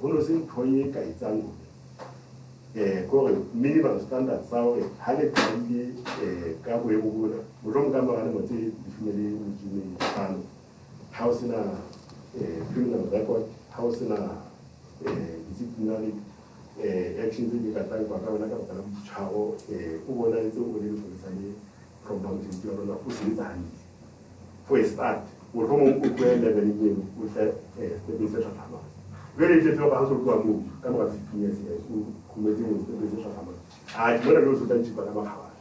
go no se ntho e ka etsang gore minimum standard sa gore ha le tlile ka boemo bona motlhong ka magane mo tse di fumele metsome tlhano ha o sena criminal record ha o sena disciplinary action tse di ka tlang kwa ka wena ka baka la boitshwaro o bona etse o le lepodisa le program tse ya rona o sebetsa hantle for a start motlhomong o tloe level eo o tle stepeng se tlhatlhamang jwale tle tlo ga go tloa moo ka mora 15 years o khumetse mo stepeng se tlhatlhamang a ke bona le o se tantsi bana magabane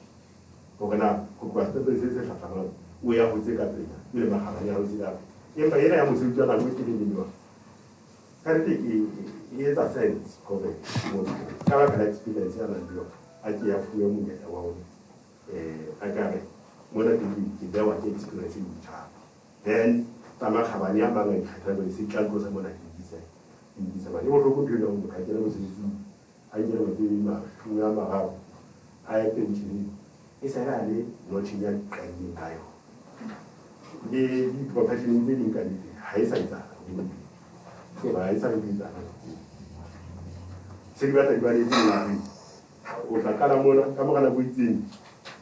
gore na go kwa stepeng se tlhatlhamang o ya go tse ka tsela le magabane ya go se ka empa ena ya mosebetsi wa nako e telele jwa ka re e etsa sense gore motho ka baka la experience ya nang le yona a ke ya fuwe monyetla wa gore a ka re mona ke bewa ke experience e ntšha then tsa magabane a mangwe kgatlhabele se tla tlosa mona ke indisa ba e botlhoko phelo go ka kena mosebetsing a nkele matsebi matlhong a magago a ye penšene e sa le a le notšheng ya qadileng ka yona le di-professioneng tse ding ka dite ga e sa etsana ga e sa le etsana se di batla di baletse lare o tla kala mona ka mogana bo itseng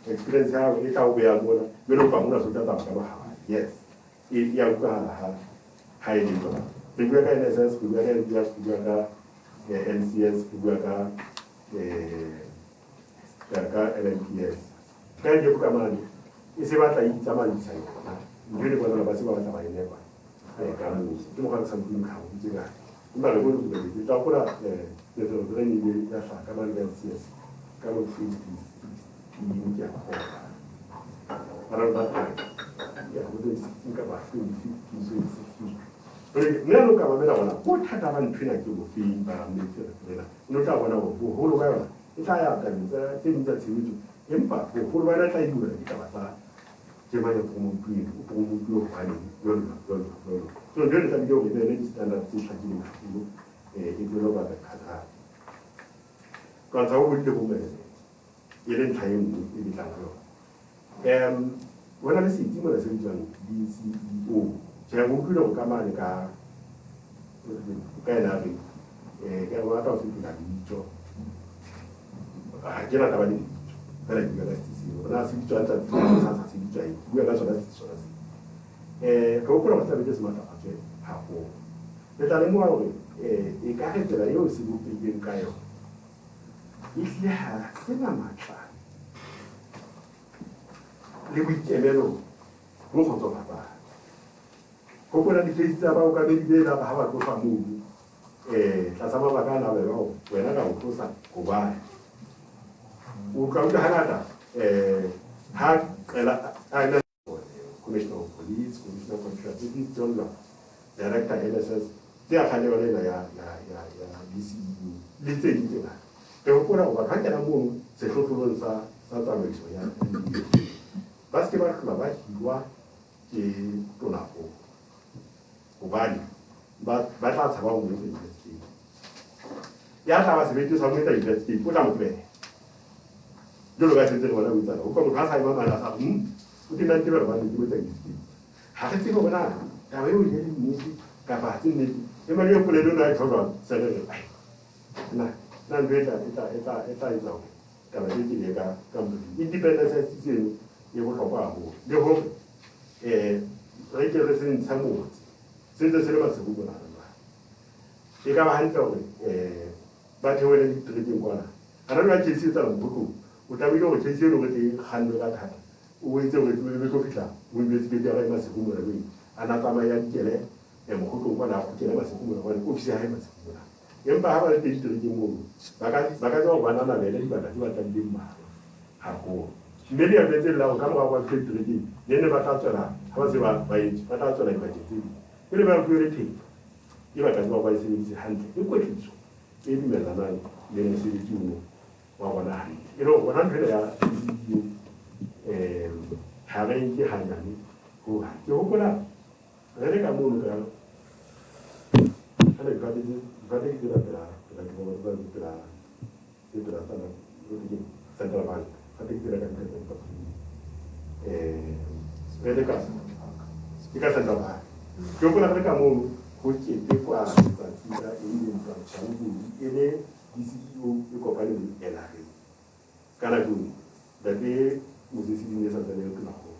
experience ya e tla o beya mona jalo ba mona so tla taba ka magabane yes e ya utlwagala ga e le tsona ke bua ka NSS ke bua ka NPS ke bua ka NCS ke bua ka LNPS ka di go ka mane e se batla e tsamayisa yona mme le bona ba se ba batla ba ene ba ka mo ke mo ga sa mpini ka o tsenga mba re go le tla gola le re ni ya sa ka ba NCS ka mo fiti ni ya ko para ba ya go le nka ba fiti mme lo ka ba mela bona go thata ba nthwena ke go feng ba mmetse fela no tla bona go holo ba yona e tla ya ka ntse tse ntse tshebetso empa go holo ba tla dira di ka ba ke ba ya go mo pili o go mo pili go gane yona so jele tla dio ke ne di standard tse tla dina e dilo ba ka khatha ka tsa go dile go mele e le nthaeng e di tla go wena le se itse mo la se dijang di CEO ja go pila go kamane ka ena re ke go ata o se tla ditso a ke la taba di fela ke ga se bona se ditso tsa sa se ditso ai bua ka sona se sona go go go tla be se mata a tswe ha go le tla le mo gore e ka re tsela yo se bo pileng ka yo e hle ha se na matla le boikemelo mo go tsofala go bona di case tsa ba o ka be di la ba ba go fa mo tla sa ba ka na ba go wena ka go tlosa go ba o ka utlwa hangata ha qela a commissioner of police commissioner of contracting John director NSS tse a khale bona ya DCU le tse di tsena ke go bona go ba ka kena mo se hlotlolong sa tsamaiso ya ba se ba tlola ba hiwa ke tonako gobane ba tla tshaba go metsa investigate ya tla ba sebetse sa go metsa investigate o tla mo tlwele jolo ka setse bona o tsala o ka mo ga sa ima mala sa o di nante ba di metsa investigate ha re tsebe bona ta ba yo le nnete ka ba tse nnete e mane yo polelo na tlhoba sa le na ndweta eta itsa ka ba di le ka mo independence institution e botlhokwa go le go re ke re se ntsha motse se se le ba se go bona e ka ba hantle gore ba theole di trekeng kwana a re ba ke se tsa go o tla bile go ke se lo ke khanno ka thata o itse go be go fitla o investigate ya ba se go mona le ana tsama ya dikele mo go kwana go kele ba se go mona ba ofisi ya ba se go mona empa ha ba le di trekeng mo ba ka go bana na le di ba tla di mma ha go mme di a betse la ka mora kwa trekeng ne ba tla tsela ha ba se ba tla tsela ba tsetsi ke le ba priority e ba ka ba se di hantle e kwetliso e di melana le ne se di mo wa bona hantle e lo bona phela ya ha re ke hanyane go ha ke go bona re ka mo ka ana ka di dira pela ke go ba dira sana lo di central bank ka di dira ka vede casa di casa da ba che ho quella che camo go ketekwa letsatsi la eng e le di-CEO e kopane le 𝗟𝗘𝗙 ka nako ntate Moses di ne sa tsene le tona go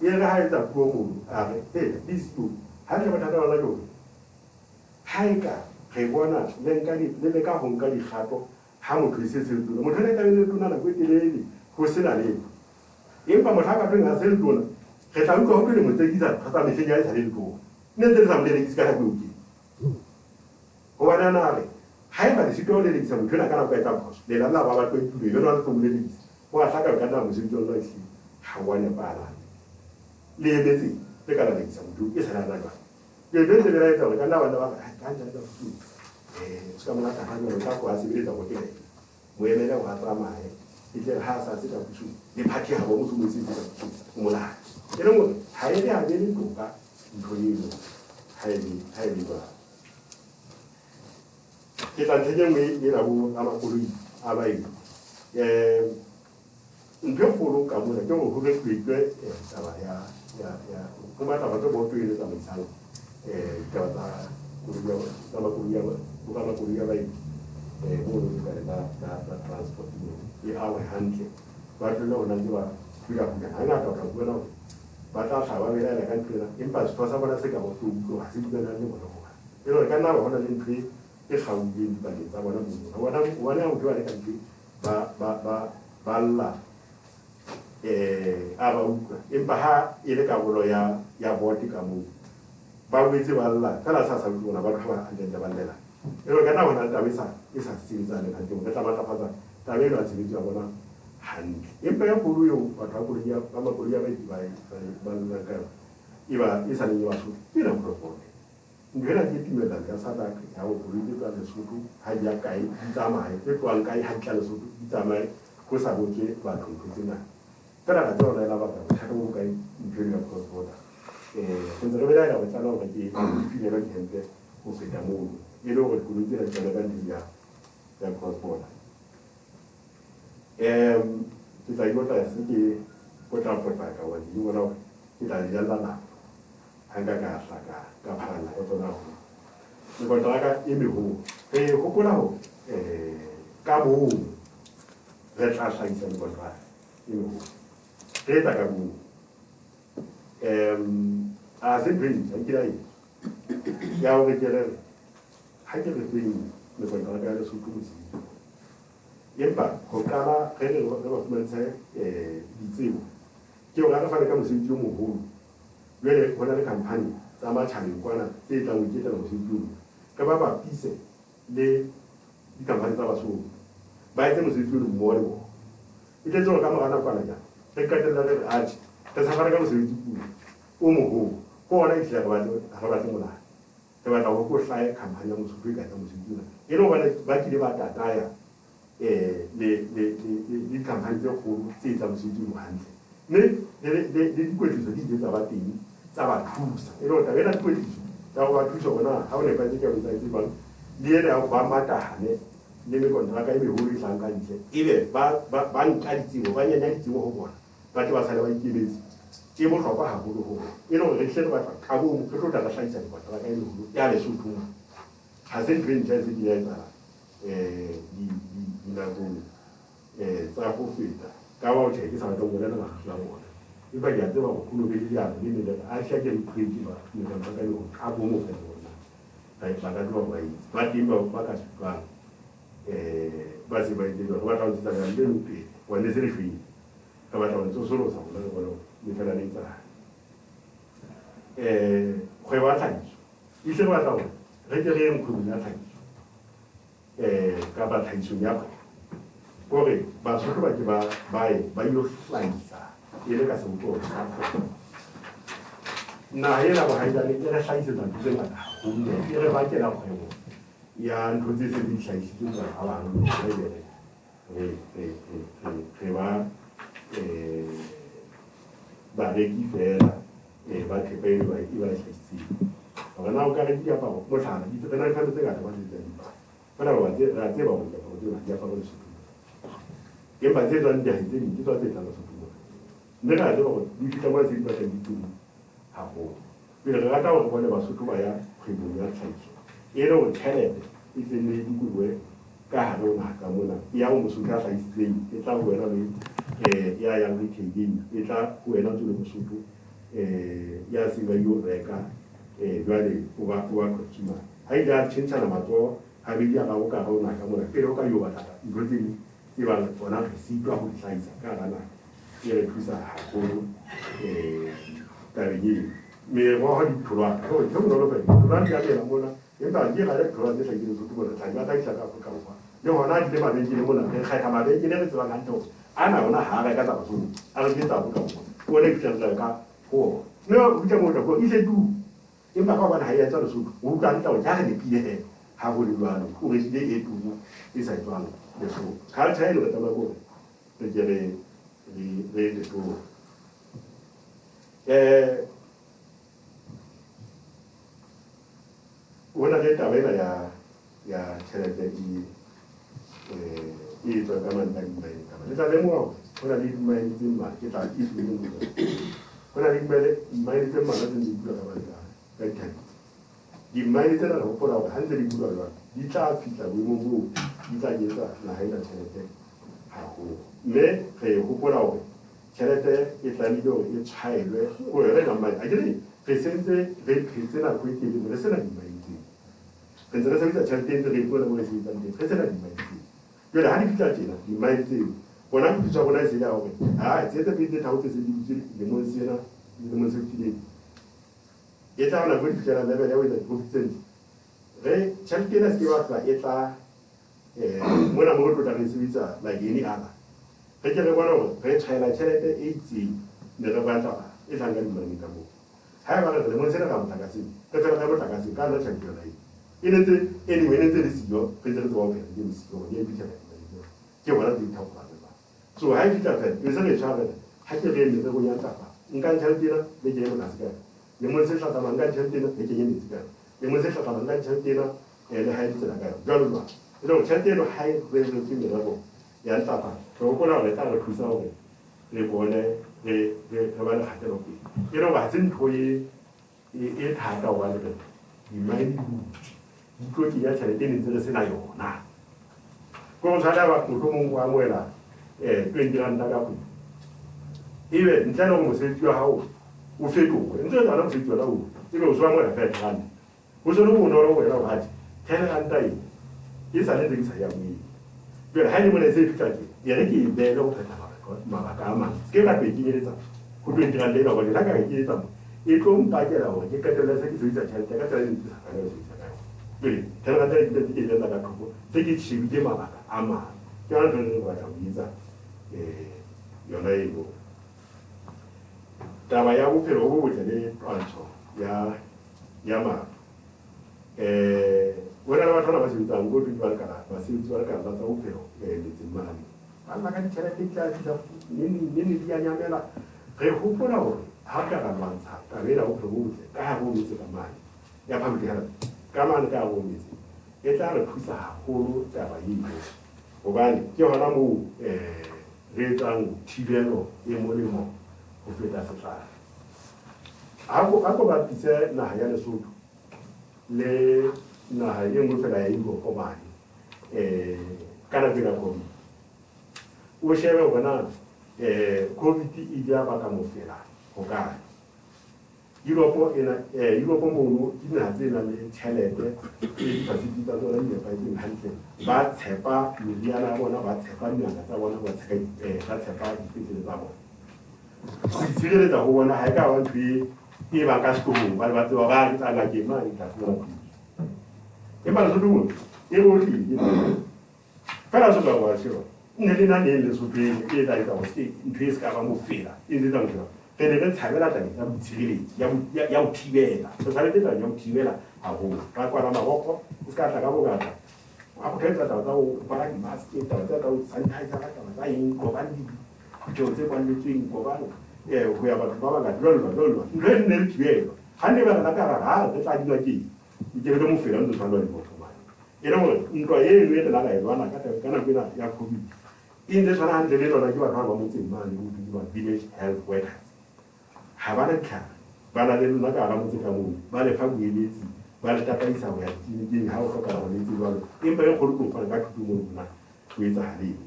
e re ha etsa puo mo a re di-CEO ha ke bothata ba la jone ha e ka re bona le ka go nka dikgato ha motho e se se tona motho le ka le tona nako e telele go sena le empa motho a ka tloga se le tona re tla utlwa go le motsekisa thata metlheng ya e sa le tona ne ntse re sa molelekisi ka nako ke go bona na re ha e ba le sitwa le lekisa motho na ka nako e tsa phoso le la ba ba tlo itule le rona tlo molelekisi go a tlhaka ka nna mosebetsi wa hle ha wa ne pala le ebetse le ka la lekisa motho e sa na ka le betse le ra etsa gore ka nna bana ba ka nna tsa futu ska mona ka hanya ka go a sebeletsa go ke mo emele go a tsamaye e tle ha sa se ka futu le phaki ha bo motho mo se ka futu mo la e re mo ha e ya le toka ntho eno ha e ba ke tla tlhenya mo e la bo a makoloi a ba eno ntho kgolo ka mona ke go re kwetwe taba ya go batla batho ba tlo ile tsa metsalo taba tsa makoloi ya ba eno mo lo ka la transport e a wa hantle ba tlo le ona di ba dira go ga ngata ka buela ba tla tlhaba bela la ka ntlela empa se tlosa bona se ka bo tlo ha se dibela le bona go e re ka nna ba bona le ntwe e gaudi di ba tsa bona mo bona bona o tlo le ka ntwe ba lla a ba utlwa empa ha e le ka bolo ya boti ka mo ba wetse ba lla fela sa sa utlwa ba ba andenda ba lela e re ka nna bona taba e sa sintsa le ka ntwe ka tla fatsa taba e la tsebetso ya bona hantle empa ya polo yo batho ba ya ba makoloi ya ba lla ka e sa le ba so ke na propone ngena ke timela ya sa da ya go bolile ka Lesotho ha ya kae di tsamaye ke tswang kae ha tla Lesotho di tsamaye go sa botse batho go tsena fela ga tsona la ba ka ka go kae ntse ya cross border go ntse re bela ya ba tsana go ke dipile ba kente go feta mo e le gore go dira tsela ka dia ya cross border ke tla ikotla se ke go tla potla ka wa di bona ke tla ya la hanga ka hlaka ka phala e tsona ho le kontra ka e me ho go kola ho ka bo re tla hlahisa le kontra e me ho re ta ka bo a se bin a kira yi ya o ke re ha ke re bin le kontra ka le su ku si yempa go kala re le ba fumantshe ditsebo ke o ga fa le ka mosebetsi mo ho le go na le campaign tsa matšhabeng kwana tse tla go iketela mosebetsi ka ba bapise le dikampane tsa basolo ba etse mosebetsi o mmoa le bona e tletse gore ka mogana kwana jang re katelela re re ate re safara ka mosebetsi o mogolo ko ona e tlile re batle molao re batla go ko hlae campaign ya mosotho e ka tsa mosebetsi ona e le gobane ba kile ba tataya le dikampane tse kgolo tse tsa mosebetsi o gantle mme le dikwetliso di ile tsa ba teng tsa ba thusa e le gore tabe la dikwetliso tsa go ba thusa gona ga o nepatse ka botsa tse bang le ene ya go ba matagane le mekontraka e megolo e tlang ka ntle ebe ba nka ditsebo ba nyanya ditsebo go bona ba tle ba sale ba ikemetse tse botlhokwa gagolo go e le gore re tlhe re batla ka bomo re tlo tla re tlhagisa dikontraka e megolo ya Lesotho ga se ntho e ntšha se di ya etsala dinakong tsa go feta ka ba o tšhae ke sa batla go bolela magatlha bona empa ke a tseba go kgolo be le dialo le mele a tlhake dipreti ba mekontraka e megolo ka bomo fela bona ba ka tloa ba itse ba teng ba ka supang ba se ba itse go batla go tsetsa le no pele wa ne se re file ka batla go tsosolosa go le bona le fela le tsaya kgwebo ya tlhagiso e tle batla gore re ke re eng kgwebong ya tlhagiso kapa tlhagisong ya kgwebo kore basotho ba ke ba ilo hlahisa e le ka sebotoro sa kgwebo naga ena bogaisane e re tlhaisetsa ntho tse ngata gonne e re bakela kgwebo ya ntho tse se di tlhaisitseng gore ga bangwe re ba bareki fela ba thepa e ba tlhaisitseng gore na o ka re diaparo motlhala re na le kgano tse ngata ba tsetsa diaparo fela ra tseba gore diaparo tsena diaparo Lesotho empa tse tswang dihai tse ding ke tswa tse tlang Lesotho mme ra tseba gore di fitlha mo tse di batlang di turu gagolo pele re rata gore bone Basotho ba ya kgwebong ya tlhahiso e le gore tšhelete e tsenedikuwe ka gare go naga mona e ya go mosotho a tlhagisitseng e tla go wena le ya yang le campaign e tla go wena tsole mosotho ya seba yo reka jwale o ba consumer ga ile a tšhentšhana matsogo gabedi a gago ka gare go naga mona pele o ka yo batla dilo tse e bang gona re sitwa go di tlhagisa ka gara naga e re thusa gagolo tabeng eo merogo ditholwana ke bonolo fela ditholwana di a mela mona empa di na le ditholwana tse tlhagile lesotho mona tlhagi ba tlhagisa ka Afrika Borwa le gona di le mabenkele mona re kgetha mabenkele re tsebang gantle gore a na ona ga a reka tsa basotho a reketsa Afrika Borwa o ne fitlhelela ka go mme o fitlha mo go ile tu empa ka gobane ga e etsa lesotho o utlwa ntle gore jaaka nepile he ga go le jalo o rekile e tumo e sa etswang lesotho culture eno re tsamaya kore re ke re lesotho ona le taba ena ya tšhelete e tswa ka mane ka dimaene kama le tla lemoga gore go na le dimaene tse mmalwa ke tla itlong go na le dimaene tse mmalwa tse di bula ka mane ka dithabi dimaene tsena re gopola gore ga ntse di bulwa jwang di tla fitlha boemong boo di tla etsa naga ena tšhelete gagolo mme re gopola gore tšhelete e tlamehile gore e tshwaelwe gore re namane a kere re sentse re phetse nako e telele re sena dimaene tseo re ntse re sebedisa tšhelete e ntse re ipona mo re sebetsang teng re sena dimaene tseo jale ga di fitlha tjena dimaene tseo bona mepitso ya bona e sele ya gore tshetse pete thao tse se di butse lemong sena lemong se fetileng e tla nako e di fitlhela level ya go etsa di-profit tse ntle re tšhelete ena se ke batla e tla mona mo re tlotla re sebedisa like any other re ke re bona gore re tšhaela tšhelete e itseng ne re batla e tlang ka dimaene ka moo ga e ba re lemong sena ka motlakaseng re fela ka motlakaseng ka nna tšhelete yona e netse anyway netse le siyo re ntse re tseba go phela ke mosiyo gore e fitlhela dimaene ke bona tse dithaopane ba so ga e fitlha fela e se re tshwarela ga ke re eme re go yantlafa nkang tšhelete ena le ke ye motlase kana lemong se tlatsamang nkang tšhelete ena le kenye metsi kana lemong se tlatsamang nkang tšhelete ena le ga e ditsela ka yona jalo jwang e le gore tšhelete eno ga e reretswe merero ya ntlafa re gopola gore tla re thusa gore re bone re ba le kgatelopele e le gore ga se ntho e thata gobane re dimaene di tlo kenya tšhelete e nentse re sena yona ko go tshwana ba motho mongwe go amoela 20 ranta ka kgwedi ebe ntle le gore mosebetsi wa gago o fetoge ntse tsana mosebetsi wona o ebe o se wa amoela 5 ranta go se le bonolo go wena gate 10 ranta e sa le ntse ke sa ya moeng jale ga e le mone se e fitlha ke e re ke e beele go kgetha mabaka a mangwe se ke ka pe kenyeletsa go 20 ranta ena gore la ka ke etsa mo e tlo mpakela gore ke qetelle se ke sebedisa tšhelete ka tsela e ntse sa kana go sebedisa ka yone jale 10 ranta e ke etsa ka thoko se ke shebile mabaka a mangwe ke yona ntho re batla go etsa yona eno taba ya bophelo bo botle le twantsho ya mafu wena le batho bana ba sebetsang ko ba lekala basebetsi ba lekala tsa bophelo metseng mane ba lla ka ditšhelete tla fitlha nene di a nyamela re gopola gore ga ka ra lwantsha taba ena bophelo bo botle ka gare go metse ka mane ya public health ka mane ka gare go metse e tla re thusa gagolo taba eno gobane ke gona moo re etsang thibelo e molemo go feta setlhare a ko bapise naga ya lesotho le naga e nngwe fela ya Europe mane ka nako ya COVID o shebe bona COVID e dia baka mo fela go kae Europe mono ke dinaga tse nang le tšhelete le difasiti tsa tsona di nepagetseng gantle ba tshepa meriana ya bona ba tshepa dingaka tsa bona ba tshepa dipetlele tsa bona go itshireletsa go bona ga e ka ba ntho e ba ka sekolong ba le ba tseba ba ke tsa ngakeng mane ka tsela empa lesotho mone e botlile fela se ka goa seo nne le na neng lesotho e tla etsa gore ntho e se ka ba mo fela e ntse tsang jang re ne re tshabela taba ya boitshireletsi ya go thibela re tshabetse taba ya go thibela gagolo ra kwala magogo e se ka tla ka bongata a go tlhaetsa taba tsa go kwala dimaske taba tsa go sanitizer ka taba tsa eng kopane diphuthego tse kwaletsweng kopane go ya batho ba bangata lolwa ntho e nne le thibelwa ga nne ba rena ka raga re tla dingwa keng ikele le mofela ntse tshwanelwa dibotho mane e le gore ntwa eno e lela ka e lwana ka nako ena ya COVID e ntse tshwana gantle le lona ke batho ba ba motseng mane go bidiwa village health workers ga ba na ditlhare ba na le lona ka gara motse ka moo ba lefa boeletsi ba le tataisa ho ya tleliniking ha o hloka ho le jwalo empa e kgolo ko fana ka thuto mo bona ho etsa haleng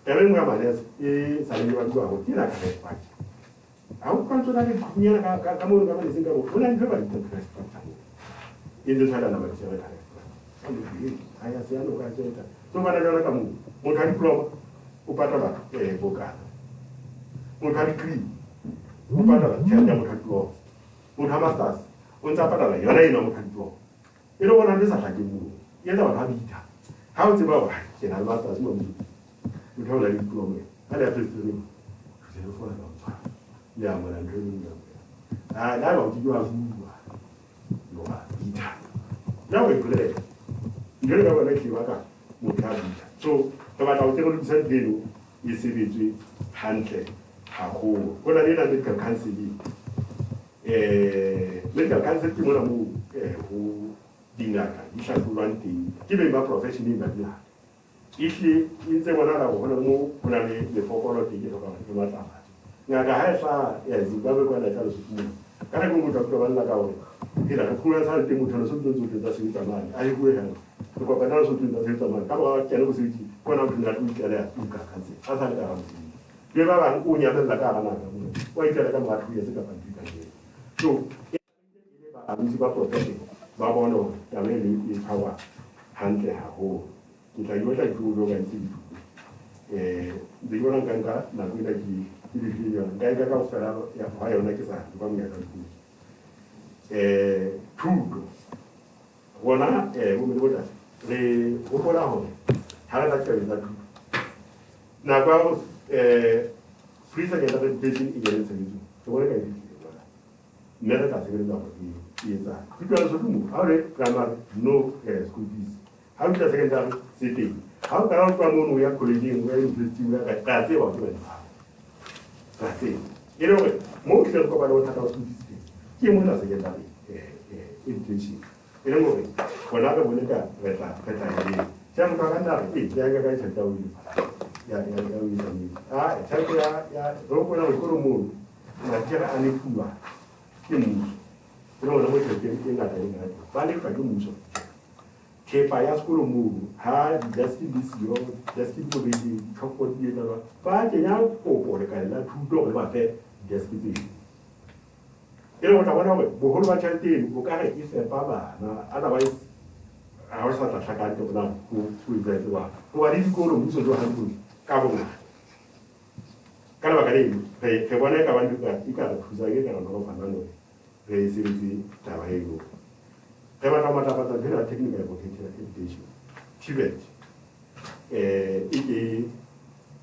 taba engwe ya manese e sa le ba bua ho ke la ka respect ha o ka tsona le kunyana ka mo ka manese ka bo bona ntho ba di respect e ntse tshala na ba tsela ka respect haya se ano ka tseta so bana jana ka mo motho a diploma o patala bokana motho a degree o patala tjhelete ya motho a diploma motho a masters o ntse a patala yona ena motho a diploma e le bona le sa hlake moo e etsa batho ba bita ha o tseba hore ke na le masters mo motho o na le diploma ha le a festering se le fona ka tswa le a mona ntho e nngwe la ba o di wa bua lo ba bita ya o e bolele ndile ka bona ke ba ka motho a bita so ke batla ho teknolojisa dilo e sebetswe hantle haholo ho na le na medical counseling medical counseling ke mona moo ho dingaka di hlahlolwang teng ke beng ba profession e ba dingaka ehlile e ntse bonahala ho hona moo ho na le lefokolo teng ke hlokang ke matlafatsa ngaka ha e tla Zimbabwe kwana e tla Lesotho moo ka nako e motho a banna ka hore hela re kgolwa sa le teng motho a Lesotho tsohle tsa sebetsa mane a e bue hantle re kopana le Lesotho tsa sebetsa mane ka ba kena mosebetsi kona motho a tla ya ka kanse a sa le ka ramotse le ba bang o nyamella ka hara naka moo wa itlela ka motho ya se ka pantsi ka teng so ba abusi ba profession ba bona hore taba e tshwarwa hantle haholo ke tla yotla ditulo ka ntse ditulo di bona nka nako ena ke di fenya nka ka ofela ya fa yona ke sa ba mo ya ka ditulo thuto bona mo me botsa re hopola hore ha re tla tsa thuto na ba free second education e jere sebetso ke bona ka di mme re tla sebetsa hore e etsa thuto ya Lesotho moo ha o le primary no school fees ha o tla secondary se teng ha o ka ra kwa mo ya college ya university ya ka tseba ke ba ka tseba e le hore mo ke re ko ba le thata school fees ke mo na secondary education e le hore bona ka bone ka re tla ile ja mo ka nna re ya ka tshata o ya tshata ya ro bona ko ro mo na tshela ane fuwa ke mmuso e le hore mo tshete ke ngata e ngata ba le ka ke mmuso kepa ya sekolo moo ha di-deski di siyo deski di bobedi tlhoko di etsa ba kenya kopo le ka la thuto gore ba fe deski tse e le go tla bona gore boholo ba tšhelete eno o ka re e fepa bana otherwise ga o sa tla tlhakante gona go etsaetse ba go ba le dikolo mmuso jo gantsi ka bongata ka lebaka le re bona e ka ba e ka re thusa ke ka re nolofanang re sebetse taba eno re batla matlafatsa ntho ya technical vocational education TVET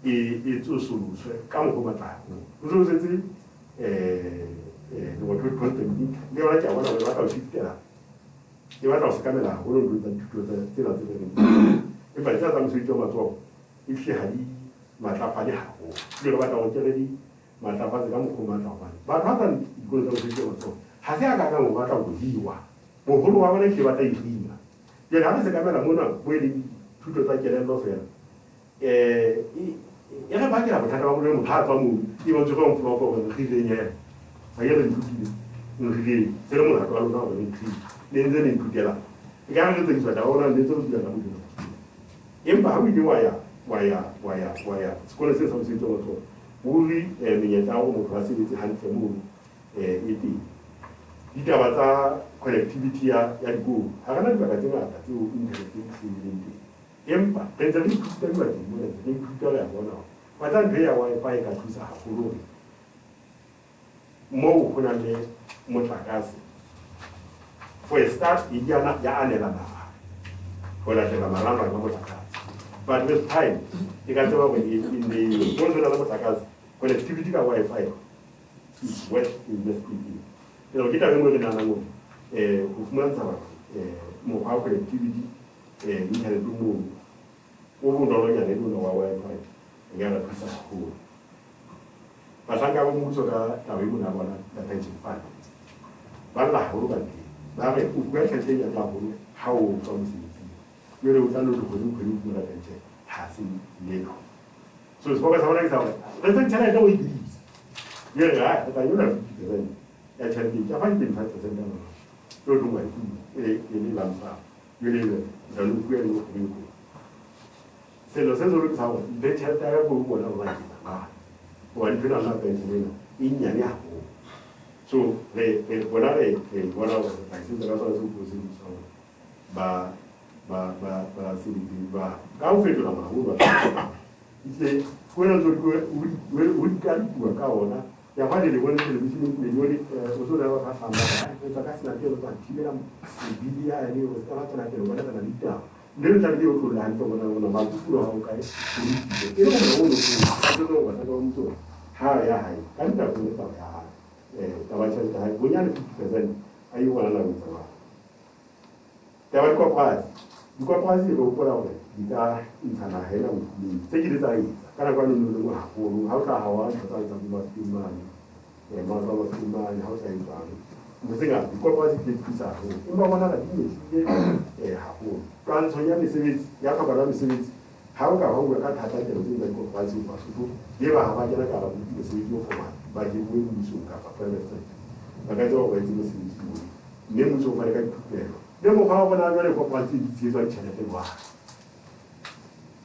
e tsosoloswe ka mokgwa matlako o tsolosetse le yona ke a bona gore batla o shiftela e batla o sekamela haholo ntho tsa dithuto tsena tse reng empa di tsa tsa mosebetsi wa matsogo e hle ha di matlafale haholo le re batla go kere di matlafatse ka mokgwa matlafale batho ba tsa dikolo tsa mosebetsi wa matsogo ga se a ka ka mo batla go diwa boholo wa bona ke batla ifina ke ha se kamela mona bo le thuto tsa kelello fela e re ba ke la bothata ba bona mo ha tswa mo e bo tsgo mflo ko go tlhileng ye ba ye re thutile mo tlhileng se le mona twa lona go le tlhileng le nze le thutela e ka re tse tswa ona le tse tswa ka mo empa ha o ile wa ya sekolo se sa se tswa motho o ri menyetla go motho a sebetse hantle mo e teng ditaba tsa connectivity ya dikolo ga gana dibaka tse ngata tseo internet e sebileng teng empa re ntse re ithuta dibakeng mona re ithuta re ya bona ba tla ntho ya Wi-Fi e ka thusa haholo moo go na le motlakase for a start e ya anela naga go latela marangrang a motlakase but with time e ka tseba gore mo go na le motlakase connectivity ka Wi-Fi is worth investing in pero kita vemo re nana mo go fumantsha batho mokgwa wa connectivity internet mo o bonolo ya le wa Wi-Fi e ga ra thusa haholo basanga ba mmuso ka taba e bona bona ya pension fund ba la haholo ba teng ba re o bua tšhelete ya tla haholo ha o tswa mosebetsi yo le o tla lo go la pension ha se lelo so se foka sa bona ke sa re tse tšhelete o e dirisa yo re ha ta yo la 50% ya tšhelete ya 5.5%都中文也蓝色，有的人人路贵路贵。所以说，这个啥？以前大家不过那个问题啊，我你知道那边什么呢？一年两户，就我那里我那个但是这个说是不是说把是把高费了嘛？我吧，一些可能就我干部搞我那。yang ada di mana di sini di mana usul dalam bahasa Anda, kita kasih nanti orang ciri dalam bidia ini orang tanah kiri mana tanah lidah. Dia cakap dia usul lahan tu mana mampu pulau orang kaya. Ini orang itu orang itu hai hai kan tak punya tahu ya. Tahu cerita hai punya ni present ayu orang lain sama. Tahu kau pas itu orang kita insan hai lah ni. Sekali tahu. Karena kalau nunggu aku, harus hawa, kita tak boleh timah, masalah timah, harus saya tahu. Mesti nggak, kalau pasti bisa. Umpa mana lagi ni, aku. Kan soalnya mesti, ya kabar mesti, hawa kau kan hati terus ini kau pasti masuk. Dia bahawa jangan kalau mesti itu format, bagi mu musuh apa perlu. Maka tu orang itu mesti itu. Dia musuh mereka itu. Dia mau hawa mana mana kau pasti siswa cina terima.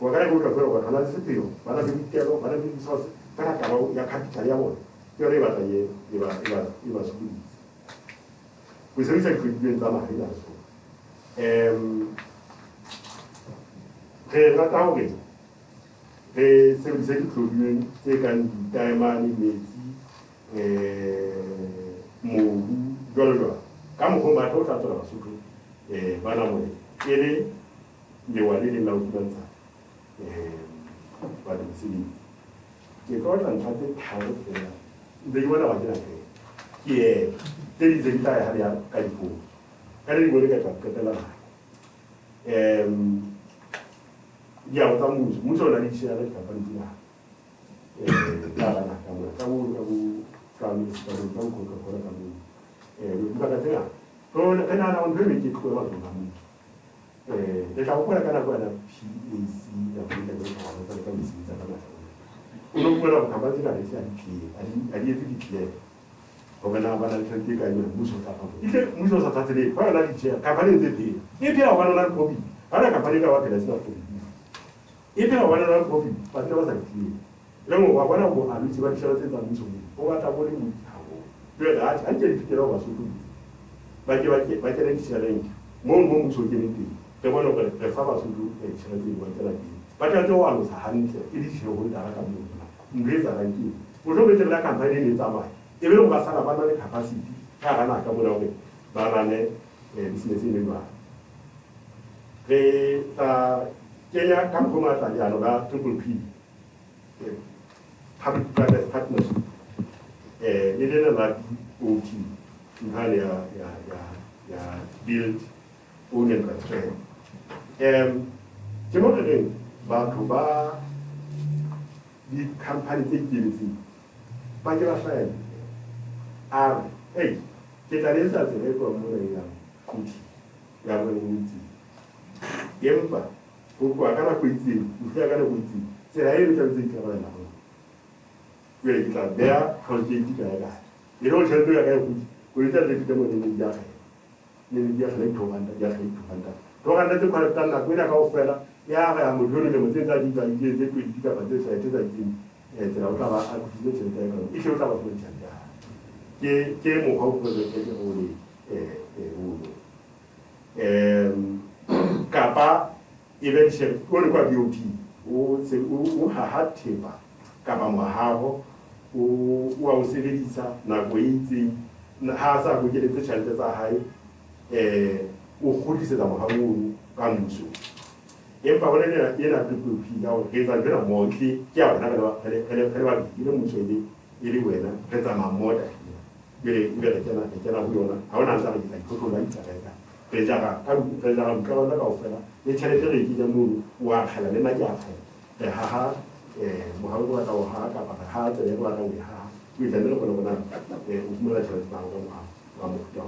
Waktu itu kalau orang ada sesuatu, mana bagi tiada, mana bagi sos, karena kalau yang kaki cari awal, dia lewat aja, iba suku. Bisa kerja sama hari itu. Saya tahu ke, saya bisa kerja, saya kan daerah ini mau jual. Kamu kau tahu tak tahu suku, mana mau? Ini lewat ini laut bangsa. pada sini. Jika orang ada tahu dia, dia mana macam ni? Ye, jadi cerita hari yang kayu. Kalau boleh kata lah. Yang tamu, muncul lagi siapa kapan dia? Dah kamu sekarang kamu. Bukan kata. Kalau kena ada orang berbeza itu orang kamu. Dia tahu pun akan ada PAC yang kita tahu tentang misi kita. Kalau orang kampanye tidak ada PA, ada itu dia. Kalau mana nanti kaya musuh apa? Itu musuh apa tadi? Kalau lagi dia kampanye itu dia orang orang kopi. Ada kampanye kawan kita semua kopi. Itu orang orang kopi. Pasti orang sakit. Lalu orang orang buat habis sebab siapa tentang musuh. Orang tak boleh tahu. Dia dah aja fikir orang suku. Bagi lagi siapa lagi? Mau musuh ini. Teman orang bersama suku siapa lagi macam lagi. Baca tu orang sahaja. Ini siapa pun tak akan mungkin. Mungkin tak lagi. Untuk bercerita kampanye ini sama. Even orang asal apa nak kapasiti, cara nak kamu nak barangnya bisnes ini mah. Kita kaya kamu mata ya nak 𝗵𝗙, public private partnership. Ini adalah OT, misalnya ya build, own and construct. Cuma ni bahawa di kampanye ini, bagi apa? Kita lihat saja kalau mulai yang kunci, yang kunci. Yang apa? Buku akan aku kunci, buku akan aku kunci. Saya ini macam kunci apa nak? Bila kita biar kunci kita ada. Ini orang cerita akan kunci. Kunci ada kita mau ni dia. Ni dia selain Tuhan, dia selain Tuhan. Tuhan itu kalau tanah, kita kau fela. Ya, yang mudahnya mungkin tadi dia kunci kita pada saya itu tadi. Kalau kita aku kunci cerita kalau, itu kita boleh cerita. 게 모하고도 되게 우리 가바 이벤트 원과 뷰티 오 하하티바 가바 모하고 오 와우세리사 나고이지 하사 고게를 뜻할때 하이 오 호리세다 모하고 감수 예빠원에 얘나 그 비가고 계산되나 뭐기 깨워 나가다 그래 이런 문제들이 이리 왜나 그래서 마모다 bila jana huyona hawana nzala kita ikutu la itaka pejaga mkalo na kaufela ni chere tere ki jamu wa khala ne na ja ha muhawu wa taw ha ka pa ha tere wa taw ha wi jana ko na umula chere ta wa mu ja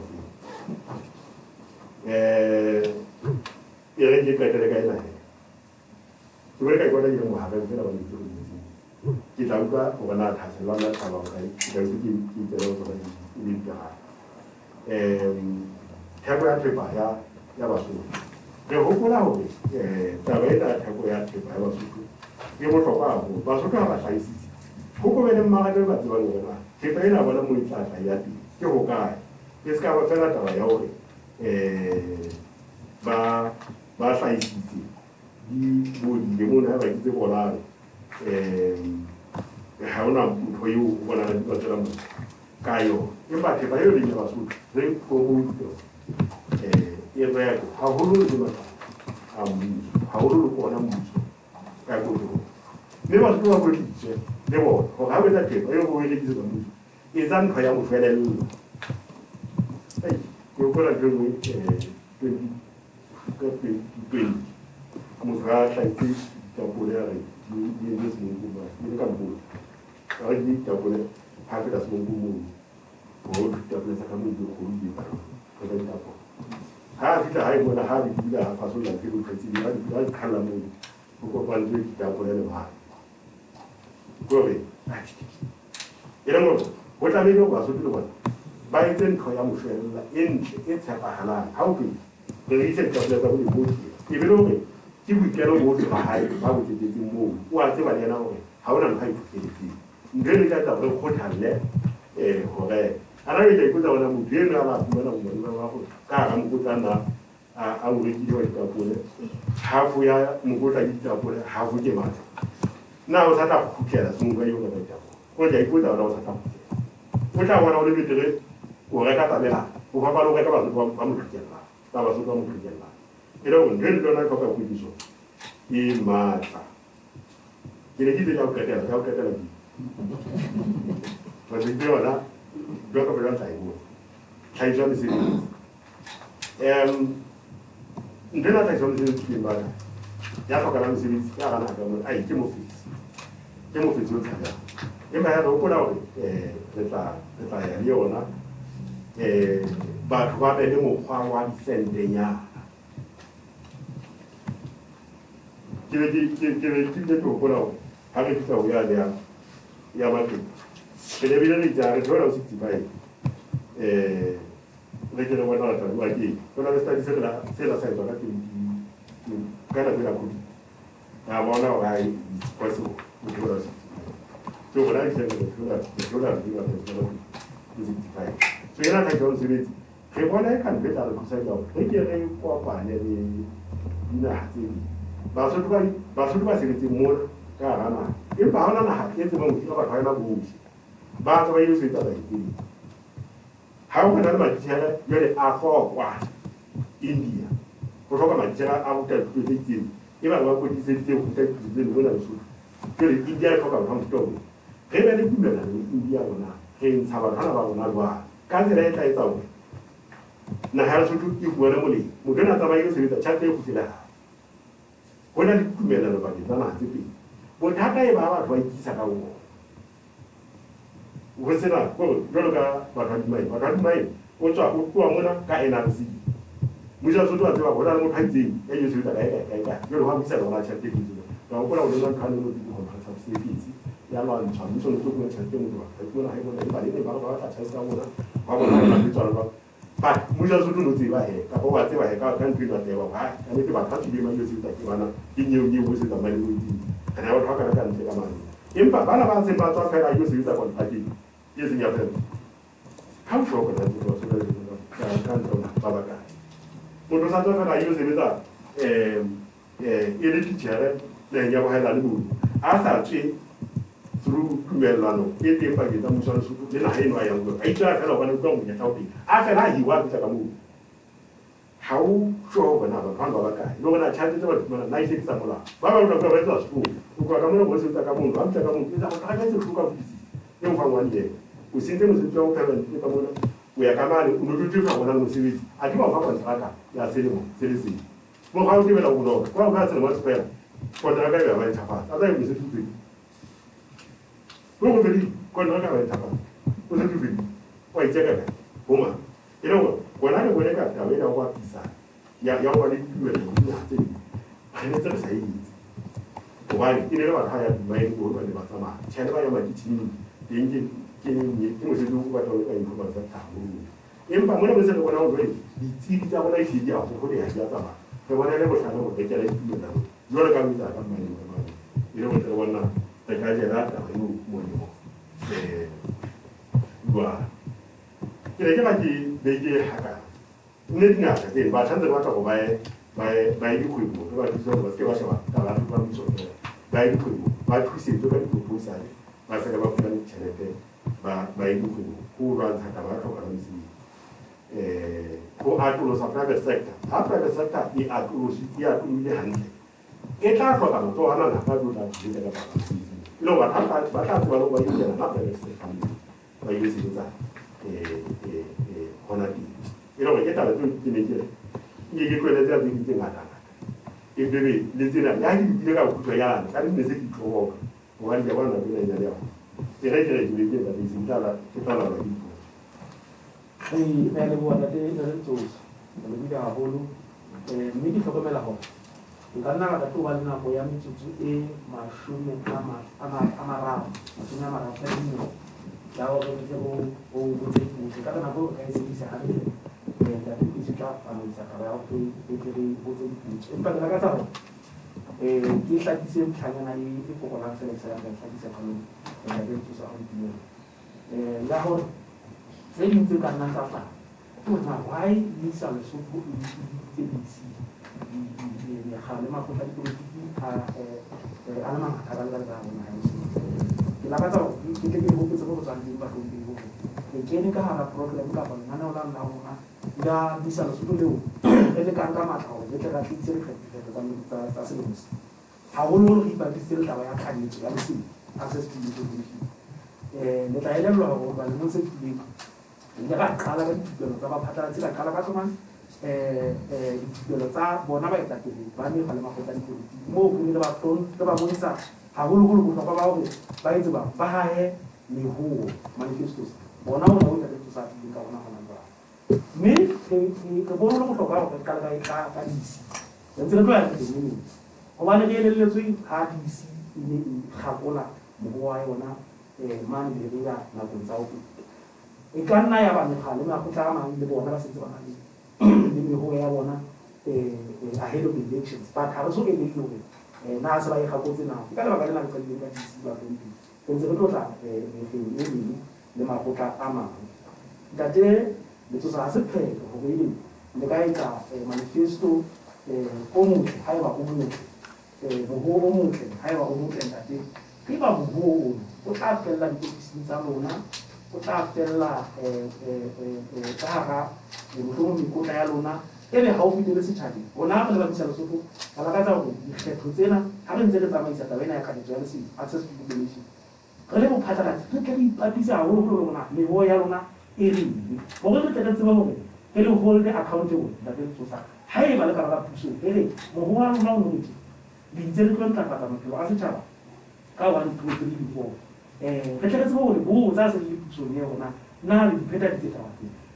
yere ji ka tere kai na tuwe kai ko na ji mu ha ka tere wa ni tu kita juga bukan ada hasil kalau kayak kita itu kita ini dah. 𝗵𝗘𝗦𝗢𝗦𝗧𝗢 ya Basotho re hopola hore taba ena ya 𝗵𝗘𝗦𝗢𝗦𝗧𝗢 ya Basotho e bohlokwa haholo. Basotho ha ba hlahisitse ho be le mmaraka ba tsebang hore na thepa ena bona mo e tla ya teng ke hokae e ska ba fela taba ya hore ba hlahisitse di bodile mona ba itse bolare ha ona ntho eo o bona di ba tsela motho ka yona empa thepa eo leng ya Basotho re promotile e reko haholo le motho a mmuso haholo le bona mmuso ka kotlolo mme Basotho ba boletse le bona hore ha o etsa thepa eo o e rekisa mmuso e tsa ntho ya mofelello ke o bona ke mo 2020 motho a hlaitse tapole ya re di etse semongoma le ka mmono a re di tapole ha feta semongoma ho tapole sa ka mo di go di ba ka di tapole ha fita ha e bona ha di dila ha fasolla ke go tletse di ba khalla mo go kopana le tapole le ba gore ere mo go tla bele go Basotho le bona ba etse ntho ya mofelella e ntle e tshepahalang ha o re itse tapole tsa go di botse e be le hore ke boikelo bohle ba hae ba botsetetseng moo o a tseba le yena hore ha ona ntho a iphuthetseng ntho e le ka tsa re kgothalle hore ana re tla ipotsa bona motho eno a ba fumana bomadi ba gago ka hara mokotlana a o rekile wa ditapole half ya mokotla ke ditapole half ke matha na o sa tla kgutlela semongwa eo ka ditapole o tla ipotsa bona o sa tla kgutlela o tla bona o le betere o reka tabela o fa ba lo reka Basotho ba mo tlhokella ba Basotho ba mo tlhokella e le hore ntho e lona ka kwetliso e matla ke ne ke ile ka o qetela ke ba se yona jwalo ka bela tla e bua tlhahiso ya mesebetsi ntho ena tlhahiso ya mesebetsi ke mbaka ya tlhokana mesebetsi ya gana ka mona ai ke mofetsi o tlhakang empa ya re hopola hore re tla ya le yona batho ba be le mokgwa wa disentenyana ke ke hopola hore ha re fihla ho ya matlong ke lebile le ja re thola o 65 re ke re bona la tla ke bona le study se la sa etswa ka ka la kodi ya bona hore ai kwa se o thola so bona ke se thola di ba se la 65 so yana ka jo sebetsi re bona e kan beta re thusa ka re ke re kopane le dinaha tse ding Basotho ba sebetse mona ka hara naha empa ha ona naha e tsebang ho hira batho ba yona bohle ba tseba e sebetsa ba itseng ha o kana le matitjhere jwale a hlokwa India go hloka matitjhere a ruta thuto tse itseng e ba ba kodiseditse ho ruta thuto tse mona Lesotho jwale India e hloka batho ba mofuta ona re be le tumellano le India rona re ntsha batho ba rona jwang ka tsela e tla etsa hore naha ya Lesotho e fumane molemo motho ena a tsamaye ho sebetsa tjhelete e kgutlela ho na le tumellano pakeng tsa naha tse pedi bothata e ba batho ba ikisa ka bona ho sena gore jwalo ka batho ba dimai o tswa o tloha mona ka NRC muja Lesotho a tseba bona le motho a itseng ya yo sebetsa kae jwalo ha buisa bona tjhelete ke tsela ka hopola ho lona khane lo di contract of service ya lwantsha muso le tsoko tjhelete mo tloha ka tsona ha bona ba le ba tla tshasa bona ba bona ba tswa ba but muja Lesotho no tseba ka ho ba tseba ka ntwe ba tseba ba ka ne ba ka tsile ma yo sebetsa ke bana ke nyeo ho se tsamaya le di ana ba thoka ka ntle ka mane empa bana ba ntse ba tswa fela yo sebetsa contract ye se ya fela ha o shoka na tswa so ka ntona ba ba ka motho sa tswa fela yo sebetsa e le titjhere le ya ba hela le mo a sa tswe through tumellano e teng pakeng tsa mmuso wa Lesotho le naha eno a yang go a itse fela ba le kwa mo nyata o teng a fela a hiwa ka mo ha o sure bona ba ba kae le bona tshwanetse ba tsona na ise ke tsa mola ba ba ba etsa sekolo o kwa ka mona go se ka mona ba mtaka mona etsa go ka se hloka go disi e mo fa ngwane o sentse mo se tswa o phela ntse ka mona o ya ka mane o no ditse bona mo sebetsi a di ba fa kontraka ya selemo se le seng mo ga o dibela go lona kwa ga selemo se fela kontraka ya ba nthafa a tsa e se tutse go bedi kontraka ba nthafa o se tutse o itse ka boma e no bona le bona ka taba ena wa pisa ya wa le tumelo ya tse ga ne tsa sa itse o ba e le ba ya mai go ba le ba tsama tshele ba ya ma ditshini teng ke mo se du ba tlo ka info ba tsa tawo empa mona bese le bona hore ditsebi tsa bona di ya go le ya tsamaya re bona le botlhale go bekela dipina jwale ka bitsa ka mane ile go tsere bona re ka jela ta go mo wa ke le ke ba di beke haka ne di ngata tse ba tshwanetse ba tla go ba e dikgwebo ke ba ditso ba ke ba sheba ka ba ba motso ba e dikgwebo ba thusetse ka di-proposal ba fela ba fumane tšhelete ba e dikgwebo go lwantsha taba ya tlhokomediso go atolosa private sector ha private sector e atolositse hantle e tla tlhoka motho a nana ka dula di ka ba lo ba tla ba lo ba ile na private sector ba ile se tsa hona di e lo ke tala tlo ke ne ke ke kwele tsa di ke ngata e bebe le tsena ya di ile ka go ya ka di se di tloga o ga di ya bona le ya ya e re ke di ke ba di sintala ke tala ba di le buona te le tsosa le bile haholo mme di tlhokomela hore nka nna ka tloba le nako ya metsotso e 30 ya hore re tle go botse dipotso ka nako e ka e sebedisa hantle da di tla tsamaisa taba ya hore e tle re botse dipotso empa ke lakatsa hore ke hlakise tlhanyana e fokolang fela ke sa hlakisa kgolong ya ke tsosa go dipina la hore tse ding tse ka nnang tsa fana ona why isa Lesotho e ditse le makgotla a dipolotiki a le mangata a ba le ka bona ke lakatsa ke tle ke hopotse go tswang ding ba hlompeng hore ke kene ka hara program kapa lenaneo la rona la isa Lesotho leo e le ka nka matla hore le tle ra tlise dikgetho tsa selemo haholo re ipatlisitse le taba ya kganyetso ya lesedi access to information le tla elellwa hore ba le mo se tlileng le ka qala ka dithupelo tsa baphatlalatsi la qala ka tsona dithupelo tsa bona baetapele ba ne ba le makgotla a dipolotiki moo go le ba bonisa haholoholo bohlokwa ba hore ba etse ba hahe meruo manifestos bona ho na ho tla tsa ka bona hona jwale mme ke bona le bohlokwa hore re qala ka disi ntse re tlo ya teng hobane re elelletswe ha disi e ne e kgakola moruo wa yona mane le ya nakong tsa ho e ka nna ya ba megale makgotla a mang le bona ba setse ba na le meruo ya bona ahead of elections but ha re so e le hore na se ba e gakotse na ka lebaka le la ka le ka disi ba tlhomphi ntse re tlotla le makgotla a mang ntate le tsosa ha se pheko go ile le ka etsa manifesto o motle ha eba o motle boho o motle ha eba o motle ntate ke ba boho o tla fella dipotisi tsa lona o tla fella ka hara bohlong mekotla ya lona e le haufi le setjhabeng rona re ba bisa Lesotho ba lakatsa hore dikgetho tsena ha re ntse re tsamaisa taba ena ya kganyetso ya lesedi access to information re le bophatlalatsi re tle re ipatisa haholoholo lona meruo ya lona e reng hore re tle re tseba hore re le hold accountable ntate Tsosa ha e ba le ka hara puso e re moruo wa lona o motle di ntse re tlo ntlafatsa maphelo a setjhaba ka 1 2 3 4 re tle re tseba hore bo tsa se le puso ne rona na le dipheta di tsetsa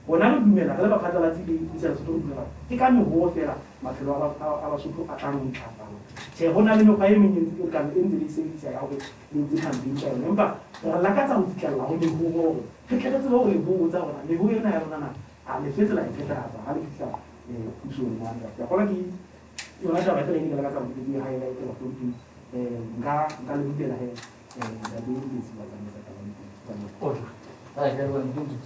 bona re dumela re le baphatlalatsi le isa Lesotho re dumela ke ka meruo fela maphelo a Basotho a tlang ho ntlafala tjhe ho na le mekgwa e meng e ka ntse le sebedisa ya hore le ntse campaign ka yona empa re lakatsa ho fitlhella ho meruo hore re tle re tsebe hore bo tsa rona meruo ena ya rona na a le fetse la e phethahatsa ha le fihla pusong mane ya kgola ke yona taba e le lakatsa ho di highlight la tlhomphi nka le butela he da di ditsi ba tsana tsa taba Hai, ke bona dithuto.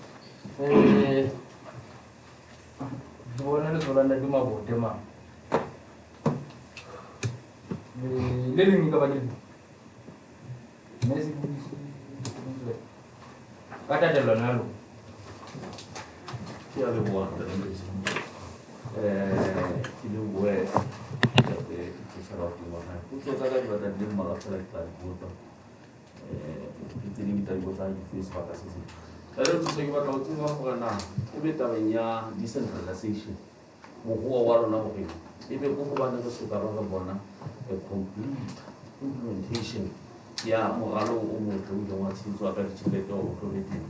Bona le tsolana di mabote ma. Le leng ka ba le. Ne se butse. Ka tatelo nalo. Ke a le bua ka le mese. Ke le bua ka ke sa ra bua ha. Go tsoga ka ba di mara fela ka bua. Ke tsedi mita go tsa di Facebook ka se se. Re tse ke batla go tseba gore na e be tabeng ya decentralization moruo wa rona gore e be go bana go se ka ra bona a complete implementation ya moralo o motle o jwa tshitswa ka ditšhelete o tlholeteng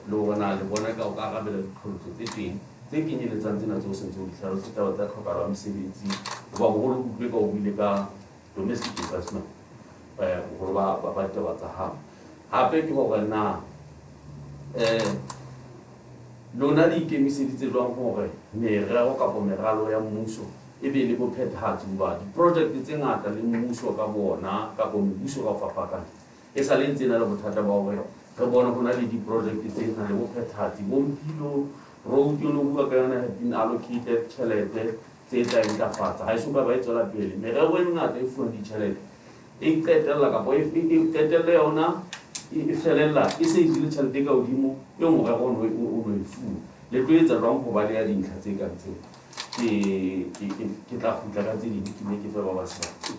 le bona le bona ka o ka arabela ditlhotso tse teng tse kenyeletsang tsena tse o sentse o di tlhalose taba tsa tlhokalo ya mesebetsi goba bogolo kutlwe ka o buile ka domestic investment bogolo ba taba tsa gago gape ke gore na lona le ikemiseditse jwang hore merero kapa meralo ya mmuso e be le bophethahatsi ba di-project tse ngata le mmuso ka bona kapa mebuso ka fapakana e sa le ntse na le bothata ba hore re bona ho na le di-project tse nang le bophethahatsi bo mpilo road yo lo bua ka yona have been allocated tjhelete tse tla intlafatsa ha e soka ba e tswela pele merero e ngata e fuwang ditjhelete e qetella kapa e qetelle yona e felella e se e dile tjhelete ka hodimo e morero o no e fuwa le tlo etsa jwang ho baleya dintlha tse kang tseo ke tla kgutla ka tse ding ke ne ke fe ba basebetsi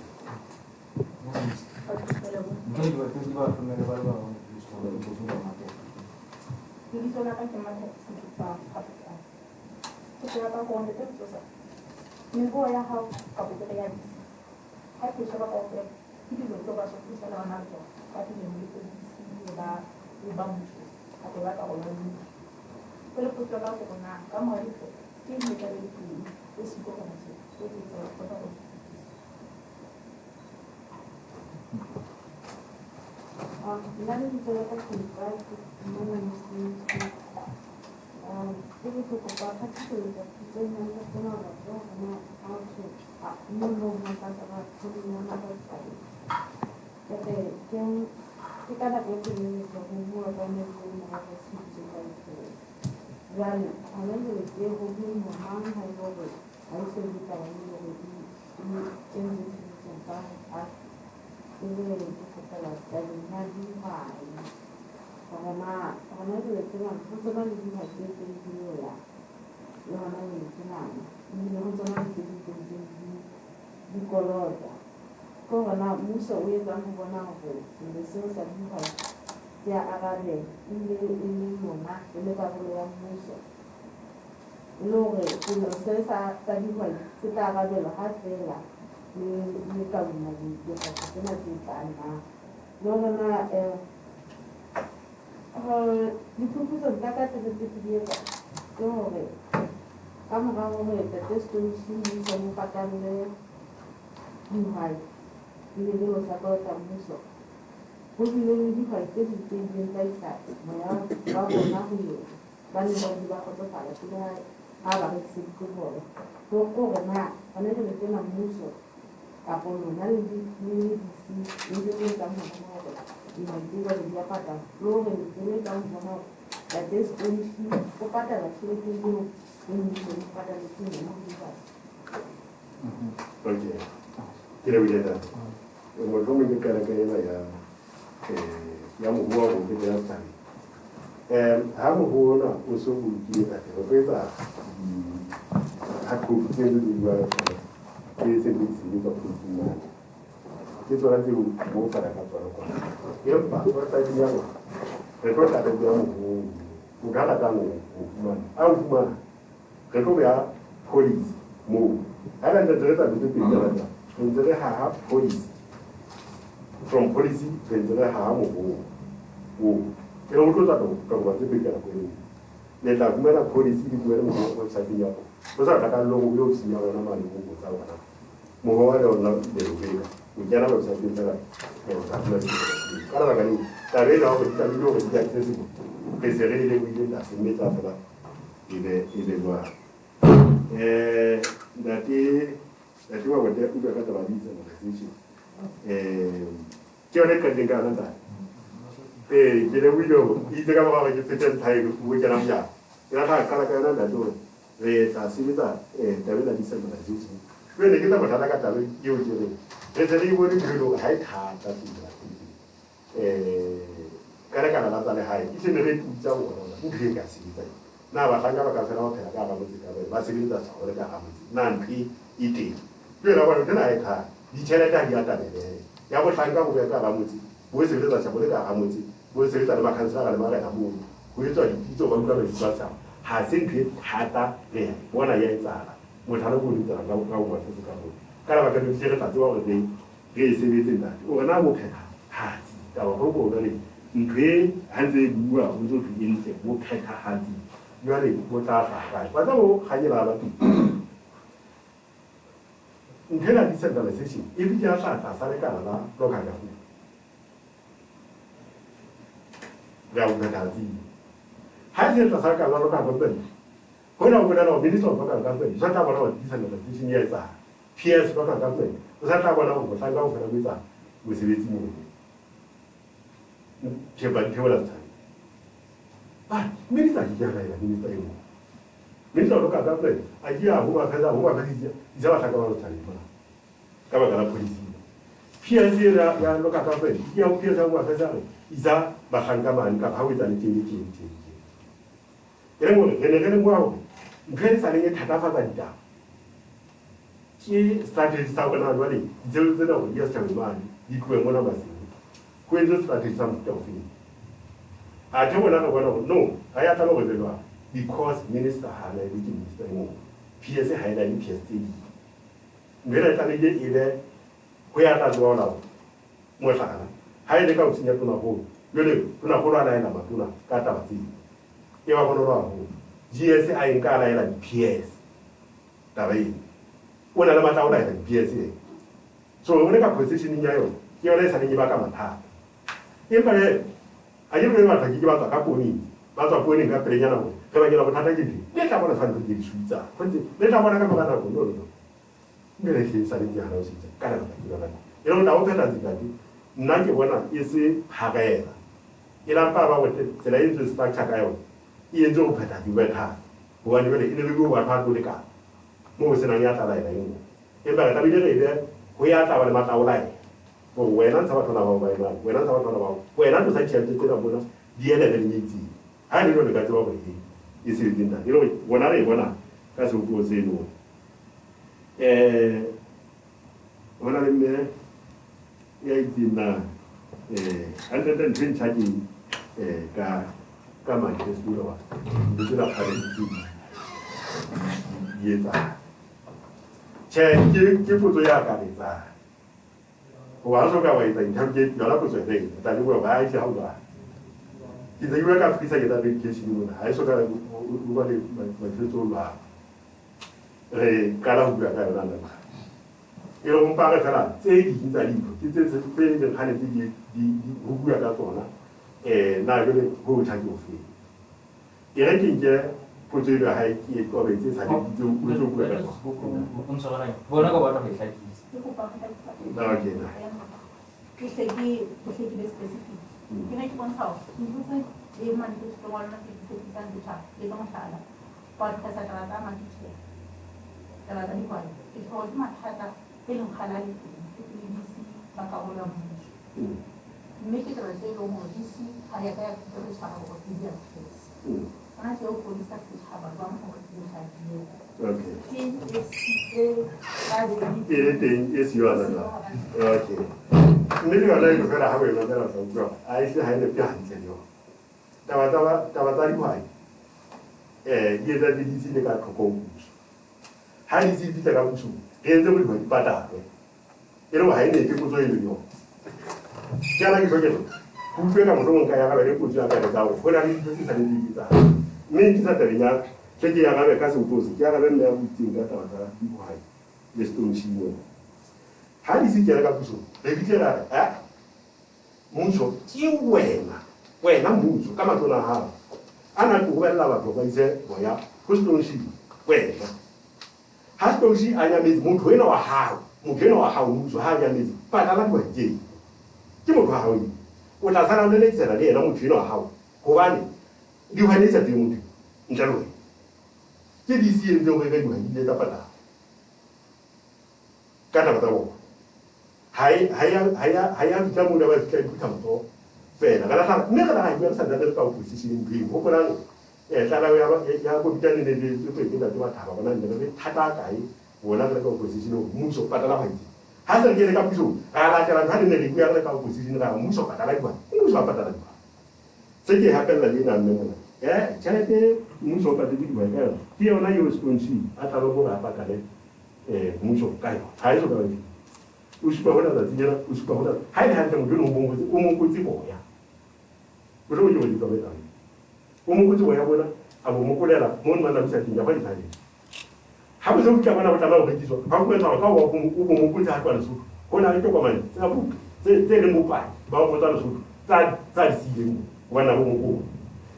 from policy vendere ha mo wo e lo tlo tlo ka ba tse pekela ko le la kumela policy di buela mo website ya ko sa ka lo mo yo si ya na mali mo sa wana mo wa le ona de lo vega o jana website ya la ko sa na kala ga ni ta re la o ta mi yo ga ya tse que se re le wi la se meta fa ile noir dati wa wete ku ka ta ba di se na se che ne ka dinga na ta ke le wi yo I te ka ba ke te tai ku ja na ya ya ta kala ka na da do re ta si ta ta be la di se na se se ke ne ke ta ba ta ka ta yo je re se ri wo ni do hai tha ta ti kala ka na ta le hai I se ne re tu ja wo na ku ke ka si ta na ba ka ba ka se na o phela ka ba mo ka ba se ta sa o le ka ha mo na nthi ite ke la ba tena ai tha di tshela ta di ata le ya bo tlanga go ka ga motse bo se le tsa bo le ka ga motse bo se le tsa ba kansela le mara ga mo go le tswa ditso ba ka ba di tsatsa ha se ntwe thata le bona ya etsala mo thana go di tsara ka go ba se ka mo ka ba ka di tsere ta tswa go le re se be tsena o na mo pheta ha ta go go le ntwe ha ntse bua o ntse go intse mo pheta ha di jwale mo tla ga ba tla go ga nyela ba tu nthela di centralization e di ya tla sa le kana la local government ga o ka di 还是在啥干了干不对，回来我来了，民主党干对，说大过了我第三个的这些年子啊 ，PS 说干对，我说大过了我三个回来为啥？为什么这么？贴我了才，啊，没啥意见来了，你对我，民主党干对，啊，以后我开始，你知道他干嘛才嘛？干嘛干嘛 polisi？ PS ya lo kata apa? Yang PS aku apa sahaja. Isa bahkan kaman kapawi dan tinggi. Yang mana? Yang mana? Bukan salingnya tak apa saja. Ki strategi tahu kan ada ni. Jauh tu dah dia cakap mana? Di kuih mana masih. Kuih tu strategi sama jauh ni. Ada mana ada mana? No. Ayat tahu betul tak? Because minister hanya bikin minister ni. PS hanya ni PS ni. Mereka tadi dia ini. 回来大多了，没啥了。还有那个今年不能活，有的不能活来了嘛，不能干大事。因为不能活，GS 还应该来了 PS， 对不对？我那么早来的 PS， 所以我那个 position 你要，因为那才能一把干嘛他？因为啊，因为嘛，他一把做干部呢，把做部呢个别人那个，他们就那么他在这里，你咋不能反正自己水着？反正你咋不能干嘛干那个弄？ Mira que salen ya los sitios, cara de la y luego la otra la diga, nadie buena, ese hagaera. Y la pava, se la hizo esta chacayo, y el yo peta, y veta, o a nivel de luego a par de ca. No se la yata la ina. Y para la vida de Huya estaba de Mataulay. O buena estaba con la boba, buena estaba con la boba, buena no se echa de la buena, viene del Niti. I don't know the gato over here. Y si dinda, y luego, buena, casi un poco de no. Orang ini ya itulah, anda dan pencari kamar kesurupan, betul hari itu, ya tak. Saya betul ya kan itu. Orang suka itu, jangan jangan betul itu, tapi orang baik sih hamba. Kita juga kan bisa kita bikin kesurupan, saya suka bukan betul lah. Kalau bukan kalau nanda, kalau umpama kalau saya di Indonesia itu, saya dengan hanya di buku yang ada tu na, nak jadi buku cakap ofi. Yang ini projek hai ki kau betul saya itu buku yang ada. Bukan soal lain. Boleh kau baca saya. Okey nah. Persegi spesifik. Kita itu pun tahu. Itu saya dia mandi tu orang nanti kita bicara. Dia masalah. Podcast akan ada mandi tu. Kalau tadi kau, itu orang macam ada belum halal itu di bangka orang mungkin. Mereka terus orang mungkin ayat ayat terus para orang dia. Karena jauh polis tak sahabat orang orang dia sahaja. Okey. Ini yes you are lah. Okey. Ini juga ada yang kerana hasil nanti lah tahu. Aisyah itu hanya pian saja. Tawa tadi kau, dia tadi di sini dekat kokong. Hari ini kita akan muncul, dia tu boleh ibadah. Kalau hari ini kita muncul ini, jangan lagi begitu. Kumpul kamu semua kaya kaya kumpul jangan kaya tahu. Kalau ini kita sendiri kita, ni kita terinya, jadi yang kaya kasih utus, jangan kaya yang tinggal tahu tahu ibuai, jestung sini. Hari ini kita akan muncul, lebih kita muncul, jiwa, wena muncul, kamu tu nak anak tu wena lah, tu kaya saya, waya, jestung sini, wena. Hal tu sih hanya mesti mungkin awak hau musuh hanya mesti pada lah kau je, cuma kau hau ni. Orang sana ni lagi sana ni, orang mungkin awak hau, kau ni, dia hanya satu mungkin, macam tu. Jadi sih yang jauh dengan dia dapat lah. Kata tahu, hai kita mula berfikir kita tu, fair. Kalau sana, ni kalau hai kita sana ada kau posisi ni, bukan. Kalau yang aku bicara ni itu kita cuma tahu mana ni, tapi tak tahu orang nak kau posisi ni musuh pada lah ini. Hasil kita kau musuh, kalau jalan hari ni kita nak kau posisi ni musuh pada lah ini, musuh pada lah ini. Sejak hasil lagi nama mana? Jangan tu musuh pada ini kan? Dia orang yang responsi atau orang apa kali musuh kaya, hai tu kau ini. Usupah orang dah dia, usupah orang, hai tu umum kunci boya. Betul betul betul betul. Umum tu yang mana? Abu mukul lah, mun mana bisa tinggal apa di sana. Habis itu kita mana bertalau lagi so. Aku tahu kau umum mukul cakap apa tu. Kau nak itu kau mana? Saya lembu pai, bawa bertalau tu. Saya sih lembu, mana umum mukul.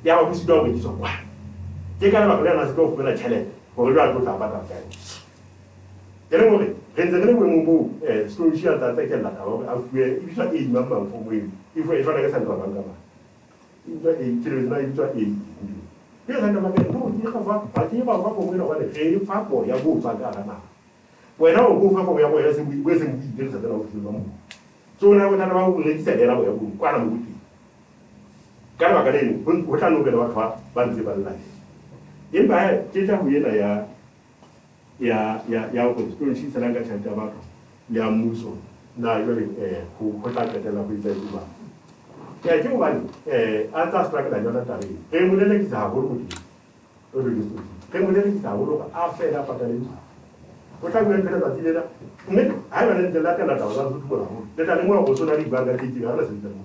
ya ba busitwa go ditso kwa ke ka ba le na se go fela challenge go re ba go tla ba ta ka ere mo re ntse re mo mo social data ke la ka ba a fuwe e bitsa e mama fo mo e fo e fa ka sa ntsha banga ba e bitsa e tshire na e bitsa e ke la ka ba ke no di ka ba ke ba go mo le ge fa go ya go tsa ka na wena o go fa go ya go ya se mo se mo di dirisa tsela o fela mo so na bona ba go le tsa era go ya go kwa na mo buti ka ba ka le go tla no be ba fa ba ntse ba lla empa ke tla go yela ya go tshotsi tsela ka tshata ba ya mmuso na yole go tla ketela go itse ba ke ke ba a tsa strike la yona tare e mo le ke sa go go di o re di ke mo le ke sa go go a fela pa ka le o tla go phela tsa dilela mme ha ba le tsela ka la tsa go tshotsi go le tla le mo go sona di banga ke ga la se tsa mo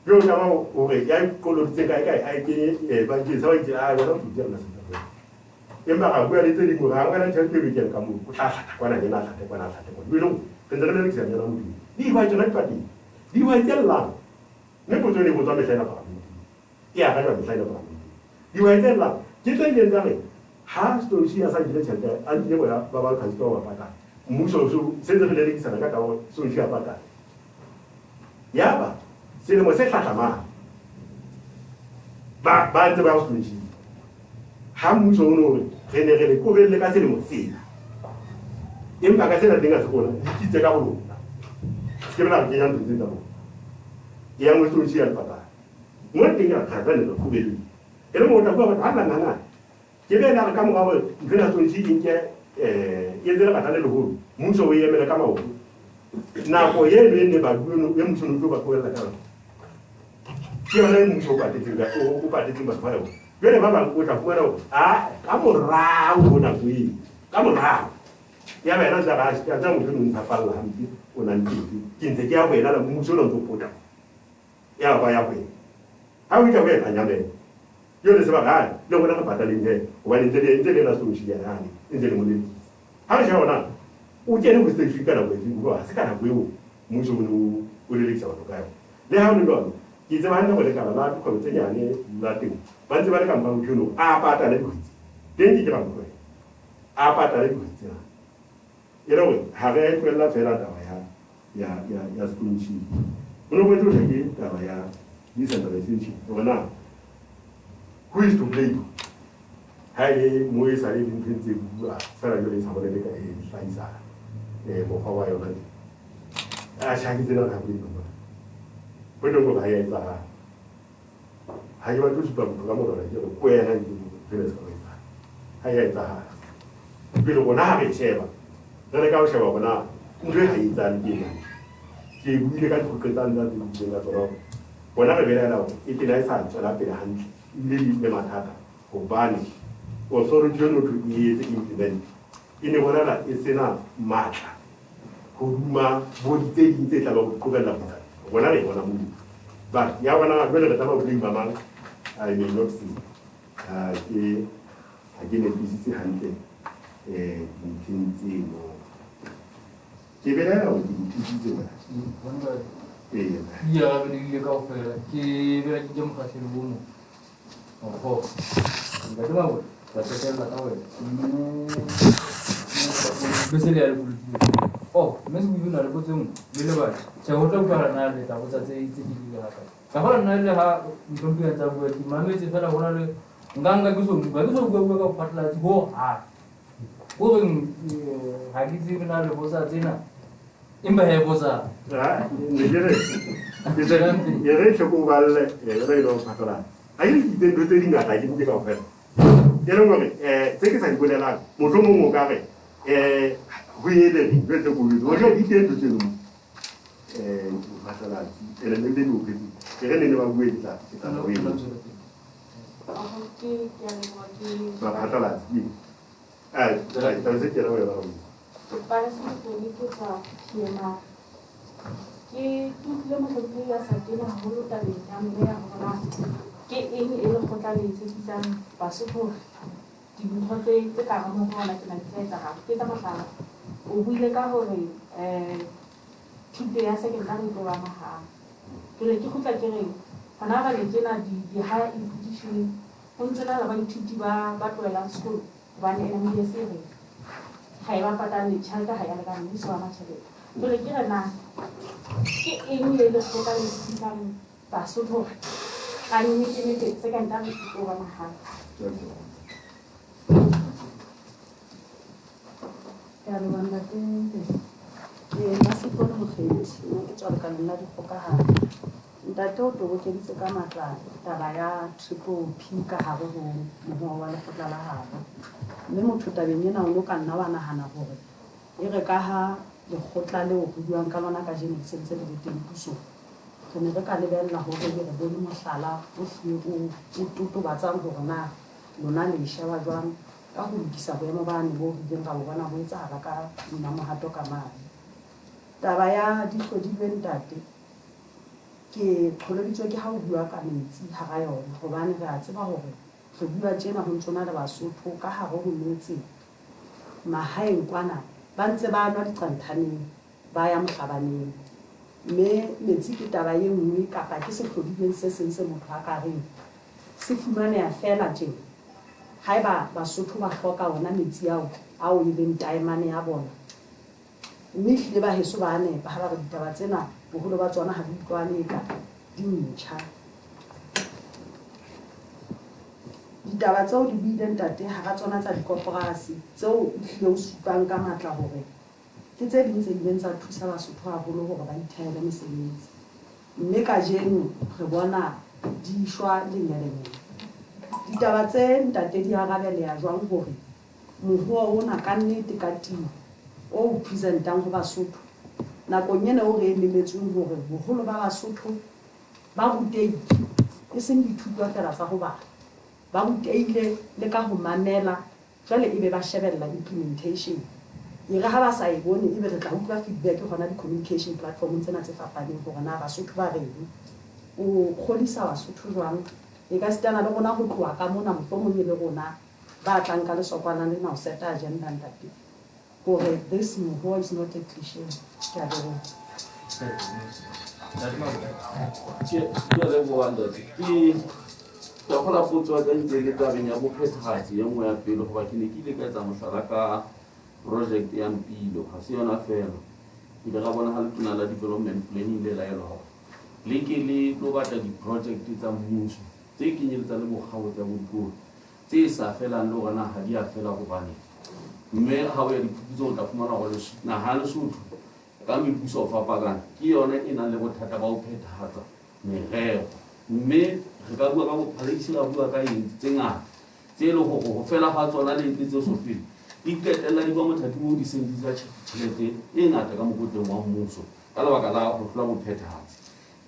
yo ka ba o re ya ko lo tse ka ai ke ba ke sa ke a bona go dira la se emba ga bua le tse di go ga ngwana tshwantse be ke ka mo go tla tlhata kwana le na tlhata kwana tlhata kwana le ke ndere le ke sa nyana mo di ba tsona ka di ba tsela ne go tsone go tsama tsena ba ya ga ba tsena ba di ba tsela ke tse di ndare ha sto si asa di le tsela an di go ya ba ba ka sto ba pata mmuso so se re le ke sana ka go so si a pata ya ba se le mo se tlhata ma ba ntse ba go tshwisi ha mmuso o no re ne re le ko le ka se le mo tsela empa ka se la dinga se kona di tse ka go ke bana ke yang tse tsa yang mo tshwisi ya pata mo teng ya ka ba ne go bele ere mo ta go ba ha na ke be na ka mo ga go dira tshwisi ke ye dira ka le go mmuso o yemela ka mawo na go ye le ne ba go no ye mmuso no ba go la ka ke yona mmuso ba te tsa o ba te tsa ba fa yo bele ba ba go tla fuera ka morao go na go ka morao ya ba na ga ya tsa mo no ntsha palla hampi o na ntse ke ntse ke ya go ela mo so lo ntse pota ya ba ya go ha o ja go ya nyame yo le se ba ga le go na ka patale nje o ba ntse le na so shi ya hani ntse le mo le ha ja ona o tsene go se fika na go go ha se kana go mo so no o le lekisa go ka le ha o lo ke tse ba nna go le kana la go tse nyane la teng ba ntse ba le ka mpa go tšhono a patale go teng ke ba go a patale go tsena e re ha re tlwela fela taba ya sponchi no go tlo ke taba ya decentralization bona who is to blame hai mo e sa le dintse bua fela yo le sa bole le ka e hlaisa mo fa wa yona a sha ke tsena ka bua bona go ga ya etsa ha yo tlo supa go ga mo rona yo go ya nang di le sa ba ha ya etsa ha pele go na ga sheba re ka o sheba bona ntwe ha etsa le ke buile ka go ketanga di nga tsoro bona re bela la e tla isa tsala pele hantle ile le mathata go bane o soro jono to e implement ine bona la e sena matla go duma bo ditse di tse tla ba go qobella bona bona re bona mo ba ya bona bele re taba go dimba mang I may not see ke again it is hantle ntintsi mo ke bela la o di ba ya bele ka o fela ke bela ke mo khashe bomo oho ga tuma bo ba tsela ka we bese le ya le oh mes go yuna le botseng le ba tsa go tla na le ta go tsa tse di ga ka ga na le ha ntompi ya tsa go di mametse fela gona le nganga ke so ba ke so go ka patla go ha go reng ha ke tse na le bosa tsena imba he bosa ne jere ye re go ba le re lo patla ai di de do te ngata ke ke ka fa ye lo ngwe tse ke sa di bolela motho mo mo ka re go ye le di be go go jo di te do te no patla ele ne de no ke ke ne ba bue tla ka no ye ba patla di ta se ke ra ya ba Para se que que sa tema que tu le mo que ya sa que la holo ta le ya me ya bona ke eng e le go tla le tse tsang ba se go di ntho tse ka mo bona ke na tse tsa ga ke tsa magala o buile ka gore thuto ya secondary go ba magala ke le ke go tla ke re hona ba le tjena di-higher institution ho ntse na le baithuti ba tlohelang sekolo hobane NMBS e re ha e ba patale tjhelete ha ya lekana le sewa matjhelete. Jwale ke re na ke eng le lekgotla le thusang Basotho ka nnete se ka nta le thuto ba mahala. Ya le bana teng ba sekolo mokgethi nna ke tswa lekaleng la dikgokahano. Ntate o tobokeditse ka matla taba ya 𝗟𝗘𝗙𝗣𝗨 ka hare ho moho wa lekgotla la habo. Mme motho tabeng ena o ka nna wa nahana hore e re ka ha lekgotla leo ho buang ka lona ka jeno se ntse le le teng pusong. Re ne re ka lebella hore re bone mohlala o hlile o totobatsang hore na lona le sheba jwang ka ho lokisa boemo bane bo bileng ka bona bo etsahala ka mohato ka mane. Taba ya dihlodilwe ntate ke qholoditswe ke ha o bua ka metsi hara yona hobane re a tseba hore re bua tjena ho ntsona le Basotho ka hare ho metse mahaeng kwana ba ntse ba nwa diqanthaneng ba ya mohlabaneng. Mme metsi ke taba e nngwe kapa ke sehlodilweng se seng se motho a ka reng se fumaneha fela tjena haeba Basotho ba hloka ona metsi ao e leng taemane ya bona. Mme hlile ba heso ba nepa ha ba re ditaba tsena boholo ba tsona ha di utlwane ka di ntjha. Ditaba tseo di buileng ntate hara tsona tsa dikoporasi tseo hlile o supang ka matla hore ke tse ding tse ileng tsa thusa Basotho haholo hore ba ithehele mesebetsi. Mme kajeno re bona di shwa lenyelenyele. Ditaba tse ntate di arabeleha jwang hore moruo ona ka nnete ka timo o presentang ho Basotho nakong ena o re emelletsweng hore boholo ba Basotho ba rutehile e seng dithuto fela tsa ho bala ba rutehile le ka ho mamela jwale ebe ba shebella implementation. E re ha ba sa e bone ebe re tla utlwa feedback hona di-communication platform tsena tse fapaneng hore na Basotho ba reng o kgodisa Basotho jwang. E ka sitana le rona ho tloha ka mona mohlomong le rona ba tlang ka lesokwana lena ho seta agenda ntate hore this moho is not a cliche. Ke a leboha. Ke leboha ntate. Ke kgola potso ya ntse le tabeng ya bophethahatsi e nngwe ya pele goba ke ne ke ile ka etsa mohlala ka project ya Mpilo ha se yona fela. Ile ga bona ha le tona la development plan ile la elo le ke le lo batla di-project tsa mmuso tse kenyeletsa le bokgabo tsa bodikolo tse sa felang le gona ha di a fela gobane mme ha o ya diphuputso o tla fumana gore naha Lesotho ka mebuso o fapakana ke yona e nang le bothata ba ho phethahatsa merero. Mme re ka bua ka bophalisi ra bua ka eng tse ngata tse e le gore go fela ga tsona le tse so fele di qetella di ba mothati mo di seng di tsa tjhelete e ngata ka mokotleng wa mmuso ka lebaka la go hlola bophethahatsi.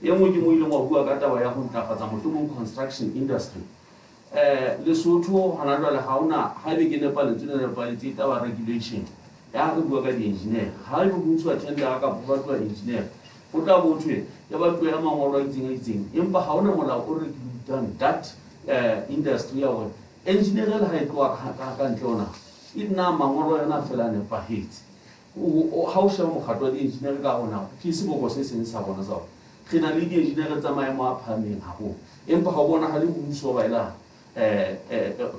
E nngwe ke mo ileng wa bua ka taba ya go ntlafatsa mohlomong construction industry. Lesotho hana jwale ha ona ha be ke nepaletse le nepaletse taba regulation ya re bua ka di-engineer ha e butswa tender ka ba tloa engineer o tla bothwe ya ba tloya mangolo a itseng empa ha ona molao o regulang that industry ya hore engineer le ha e tloa ka ntle ona e nna mangolo yona fela nepahetse. Ha o sheba mokgatlo wa di-engineer ka ona ke seboko se seng sa bona sa re na le di-engineer tsa maemo a phahameng haholo empa ha o bona ha le mmuso ba ela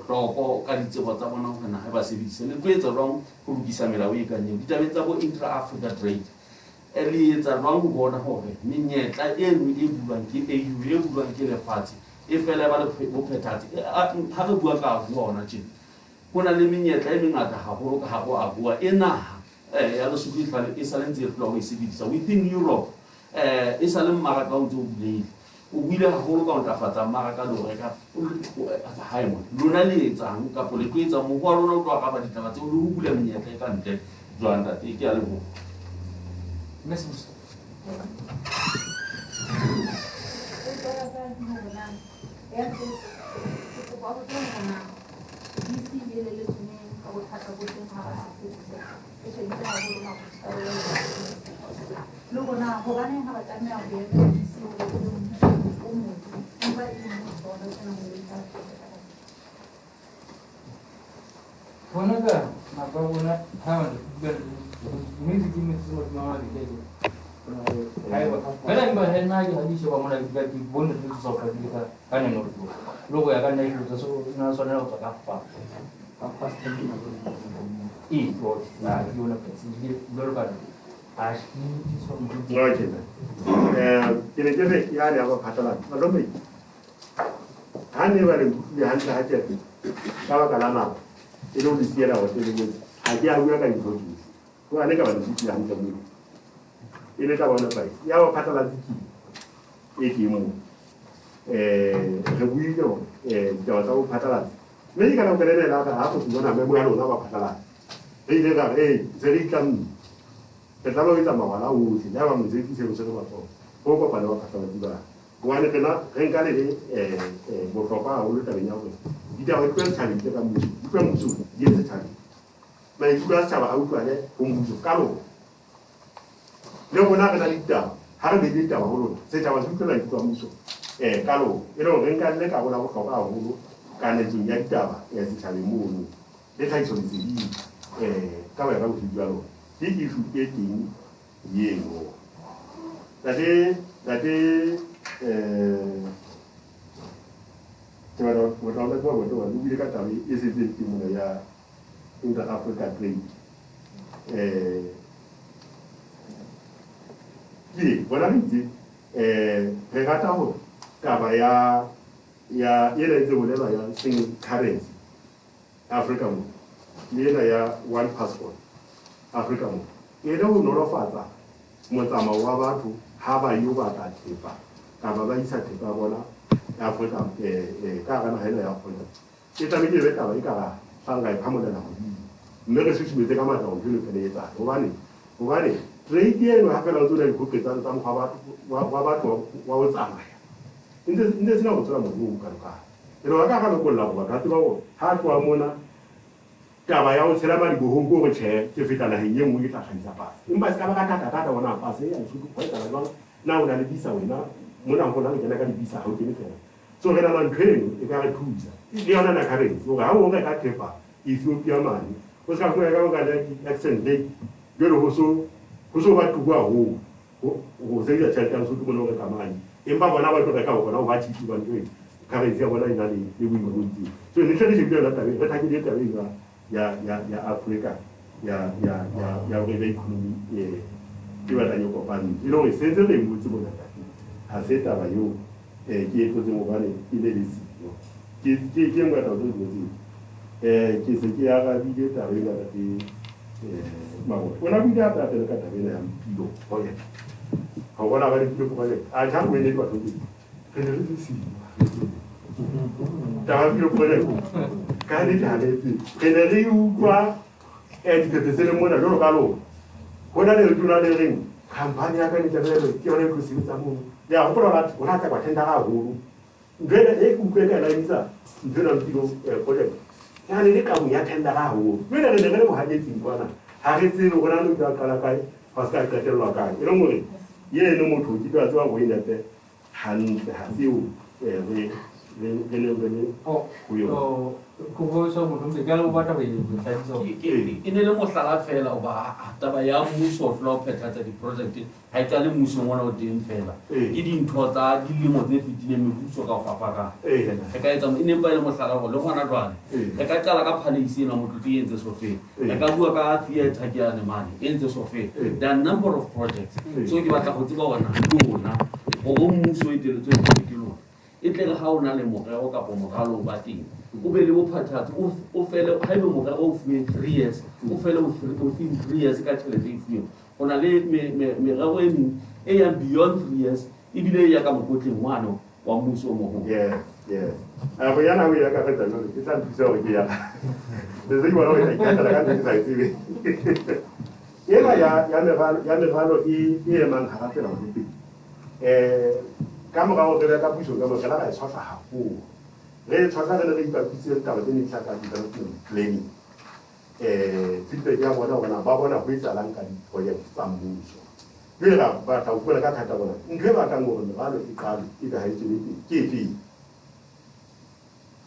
hloko ka ditsebo tsa bona hore naha ba sebedise le tlo etsa jwang ho lokisa melao e kang ditabeng tsa bo intra-Africa trade le etsa jwang ho bona hore menyetla eno e buang ke AU e buang ke lefatshe e fela ba le bophethahatsi. Ha re bua ka bua ona tjena ho na le menyetla e mengata haholo ka hare a bua e naha ya Lesotho e sa le ntse e hlola ho e sebedisa within Europe e sa le mmaraka o ntse o buleile o buile haholo ka ho ntlafatsa mmaraka le ho reka hae mona lona le etsang kapo le tlo etsang moho wa lona o tlo araba ditaba tseo le ho bula menyetla e ka ntle jwang ntate. Ke a leboha. Bona ka nakwa bona ha ba di music ni mo mama di ke Kaya ba hen na gi hadi siya mo na ga gi bon na dito sa pagkita kanya no logo ya kan na ito so na so na ko pa itu na yun na kasi di lor ba ash ni so mo Oke. Kira-kira ya ne aba fatala. Ado mai. Hani bare ya han ta haje. Kawa kala na. Ido di siya da wato ne. Haje a wuya kan ko. Ko ane ka ba di han ta mu. Ile ta wona bai. Ya wa fatala diki. Eki mu. Rebuyi do da ta fatala. Me ka na ko ne na ka ha ko na me mu ya no na ba fatala. Ile ga zeri kan Pertama kita mawala uji, ya wa mzee kisi mzee kwa to. Koko pale wakatala diba. Kuane kena renkale ni botopa ulu tabi nyawe. Ida wa kwen chali teka musu, kwen musu, yese chali. Ma ikura chaba auto ale umusu kalo. Leo kuna kana lita, hara be lita wa hulu. Se chaba suku la ikura musu. Kalo, ilo renkale le ka wala botopa ulu kane jinya daba, yese chali munu. Leta iso nzili kawa ya uji jalo. Hiki fuketing yengo. Tadi kalau orang tua betul, lu bila kata ni ICT timur ya Inter Africa Trade. Jadi, orang ini mereka tahu kalau ya itu boleh lah ya sing currency Afrika mu, dia ya one passport. Afrika mu eda unoro fata mutama wa batho ha ba yo ba ta tepa ka ba isa tepa bona Afrika ka kana hela ya Afrika ita mi le ta ba ikara sanga phamola na mme re se se ka mata o dilo pele etsa hobane trade ye no ha ka la tsona go ketsa tsa mo wa batho wa o tsamaya inde sina go tsara mo ka ero ka ka go la go ka tswa go ha kwa mona taba ya o tshela ba di bohongo go che ke feta na henge mo ke tla khanisa pass empa se ka ba ka tata bona pass ya nthutu go etsa jwang na o na le bisa wena mo na go la ke na ka di bisa ha o ke ne fela so re na la ntweng e ka re thusa le yona na ka re so ga o ga ka tepa Ethiopia mane o ska go ya ka ga le accent le jero go so ba tuwa go se ya tshela so tu mo no ka mane empa bona ba to ka go bona o ba tshitsi ba ntwe ka re ya bona ina le bo ntsi so ne tlhele se bile la tabe re thaki le tabe ya Afrika ya urebe economy ke batla yo kopane ilo se se le motse bona ha se taba yo ke tlotse mo bane ile le sio ke ngwa ta do go ke se ke ya ga bile taba ya ga ti mago ona bile ata te ka taba ya mpilo oye ha bona ba le pilo ko bale a ja go ne ba to ke ne le sio taba pilo ko bale ka di taletse ke ne re utlwa dipepesele mona jalo ka lo go na le tuna le reng campaign ya ka ni tsebele ke yone go sebetsa mo ya go plola go na tsa kwa tenda ga holo ngene e ku ke ka la isa ndona ntiro project ya le ka mo ya tenda ga holo ngene re ne mo hajetse bona ha re tsere go na le ka kala kai paska ka telwa kai e lo mo ye no mo thuti ka tswa go ina te han ha siu re Kubo so mo dum galo ba ta be so ine le mo hlala fela o ba taba ya mmuso flo phethatsa di project ha e tsale mmuso mona o teng fela ke dintho tsa dilemo tse fetile meputso ka go fapaka e ka etsa ine ba le mo hlala go le ngwana twane e ka qala ka phalisi na motluti entse so fe e ka bua ka 𝗍𝗘𝗙𝗢𝗔 mane entse so fe there are number of projects so ke batla go tseba bona lona go mmuso e teletswe ke lona e tle ga o na le morero ka po mogalo ba teng o be le bophathatsi o fele ga ebe morero o fuwe 3 years o fele o 3 years ka tšhelete e fuweng go na le merero e mengwe e yang beyond 3 years ebile e ya ka mokotleng ngwane wa mmuso o mogolo go yana o ya ka feta jalo ke tla nthusa gore ke ya le se bona o ya ke tla ka ntse sa tsebe ela ya meralo e emang ga fela go teng ka morago re ka puso ka mogela ga e tshwasa haholo re tshwasa re ne re ipapisitse taba tse ne di tlhaka development planning feedback ya bona ba bona go etsalang ka di-project tsa mmuso jale ra batla go bua ka thata bona ntho e batlang gore meralo e qale e ka gaetsele ke efeng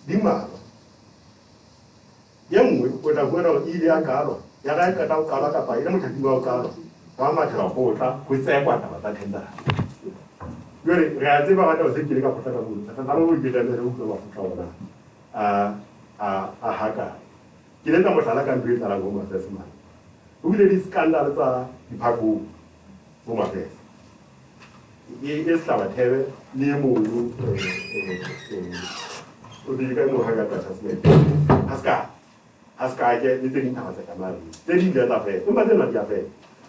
di mmalwa ya nngwe o tla buela gore e ile ya qalwa ya ga e qeta go qalwa kapa e le mothapi wa go qalwa wa matla go tla go tsaya kwa taba tsa tender yore re a tseba batho se ke ka go tla go tsa tla go ke le re go ba go tla ona a haka ke le ka motlhala ka ntwe tsa go Mafesemane o bile di scandal tsa diphako go Mafese e hlabathebe le molu o di ka mo haga ka tsase haska ke le teng taba tsa kamari tse di tla fe o ba tsena dia fe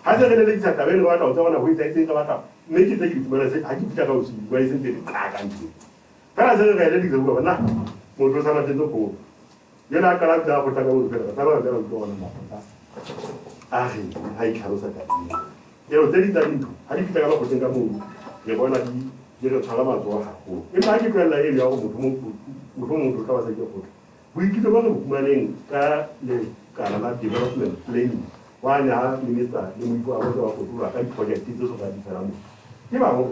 ha se re le tsa tabeng wa tla o tsona go itse ka batla mme ke tse ke tsena se ha ke tla ka o se ba ise tse ka ka ntse fela se re le di go bona mo tlo sa matlo go yena ka la tla go tla go fela ta ba ba go bona mafota a re ha e tlhalosa ka eo tse di tsa dintho ha di fitla ka ba go tsenka mo re bona di re tshwara matsoa gago e nna ke tlwela e ya go motho ka ba sa ke go boikitlo ba re bumaneng ka le kana la development planning wa nya minister le moipo a go go tura ka project tse so ka di fela mo ke ba go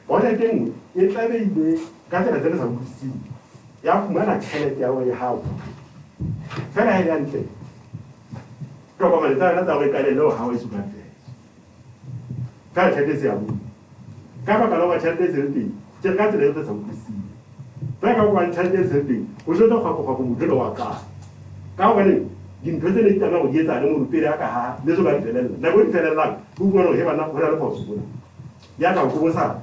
bona teng e tla be ile ka tsela tse sa botsi ya fumana tšhelete ya go e hawo fela e ya ntle to ba mane tsa go ka le lo hawo e suka tse ka tšhelete se ya bo ka ba ka lo ba tšhelete se teng ke ka tsela tse sa botsi ba ka go tšhelete se teng o se to go go modelo wa ka ba ne dintho tse ne tsa go di etsa le mo pele aka ha le so ba difelela na go difelela go bona he bana go na le phoso bona ya ka go bosa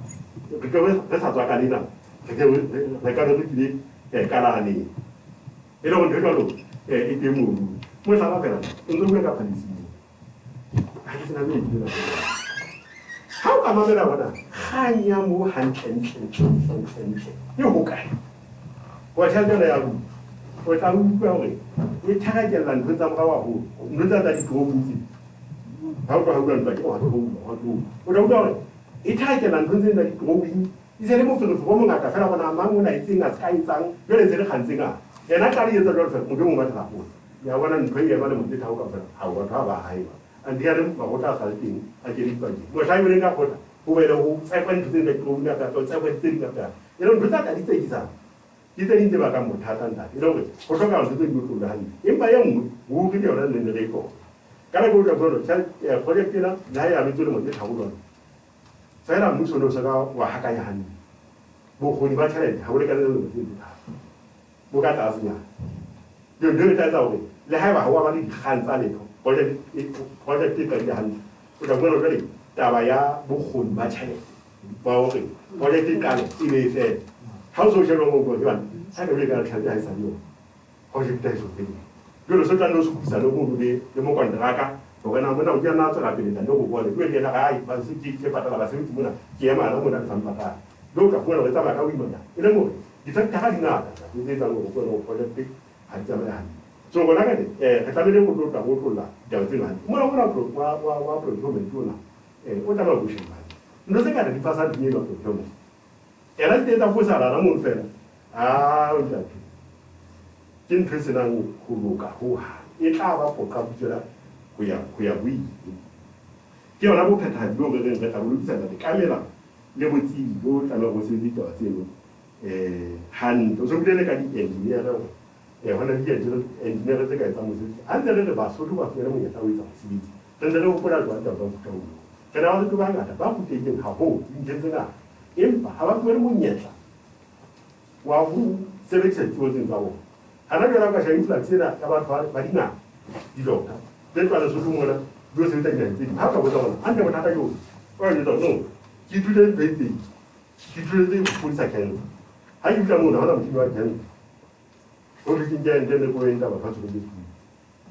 re ka re sa tswa ka lena re ka re ke ka la ne e lo ntho lo e te mo mo sa ba fela o ntse go ka phanisi ha ke sena me di la ha o ka mamela bona ganya mo hantle yo go kae wa tshela ya go o tla utlwa gore e thagakela ntho tsa morawa go ntho tsa di tobutsi ha o ka utlwa ntwa ke wa go o tla utlwa gore e thagakela ntho tse di tobutsi e se le mo felo go mo ngaka fela bona mang o na itseng a ska itsang jole se le gantseng a ena ka le etsa jole fela mo mo batla go ya bona ntho e ba le mo tsa go ka fela ha o batho ba haiba and dia le ba go tla sa teng a ke di tswang mo tla ile ka khota go be le go tsa kwa ntho tse di tobutsi ka tsa kwa tse di ka tsa e lo ntho tsa di tse di sa di tse dintse ba ka mothata ntate e le gore go tlhoka ntho tse di botlhokwa hantle empa ya nngwe go ke yona le re go kana go tla bona project ena la ya le tsole mo tse tlhabolwana fela mmuso no sa ka wa hakanya hantle bokgoni ba tšhelete ga bo le ka le mo tse bo ka tla senya yo ndo tla tsa gore le ha ba wa ba le dikgang tsa letho project e ka di hantle o tla bona jale taba ya bokgoni ba tšhelete ba gore project e ka e be fe ha o so shelo go go bana ha ke le ka tlhale ha isa yo project e so fe yo lo so tla no su bisa lo mo le mo kontraka go bona mona o tsena tsela pele tla go bona go le ga ai ba se ke patala ba se mona ke ema na mona ka mpata do ka bona re taba ka wimana ile mo di fa ka di ngata di tsa go go project ha tsa ba han so go la ka re tla le go tla go tla ja tsena mo na pro wa pro go me tuna o tla ba go shima no se ka di pasa di no to era te ta fosa la mo fela o tla ke ntse sena go loka ho ha e tla ba go ka butela go ya bui ke yona bo pheta do re re tla bo tsela di kamera le botsi bo tla go se di twa tseno han to so bile ka di engineer hona di engineer tse ka etsa mosebetsi a ntse re ba so ba fela mo ya tla o etsa mosebetsi re re go pola jwa tla ba futa o ke na ba ba ngata ba futeng ha ho ntse na empa ha ba tswere monyetla wa go sebetsa tsotleng tsa bona ana jela ka shang flat tsena ka batho ba dina di doctor le tla le so mona do se tsa nne ha ka botsa bona ante bona ta yo o ne do no ki tule bebe ki tule le pulsa ken ha yi tla mona hona motho wa ken o le kinja ndene go enda ba fatso le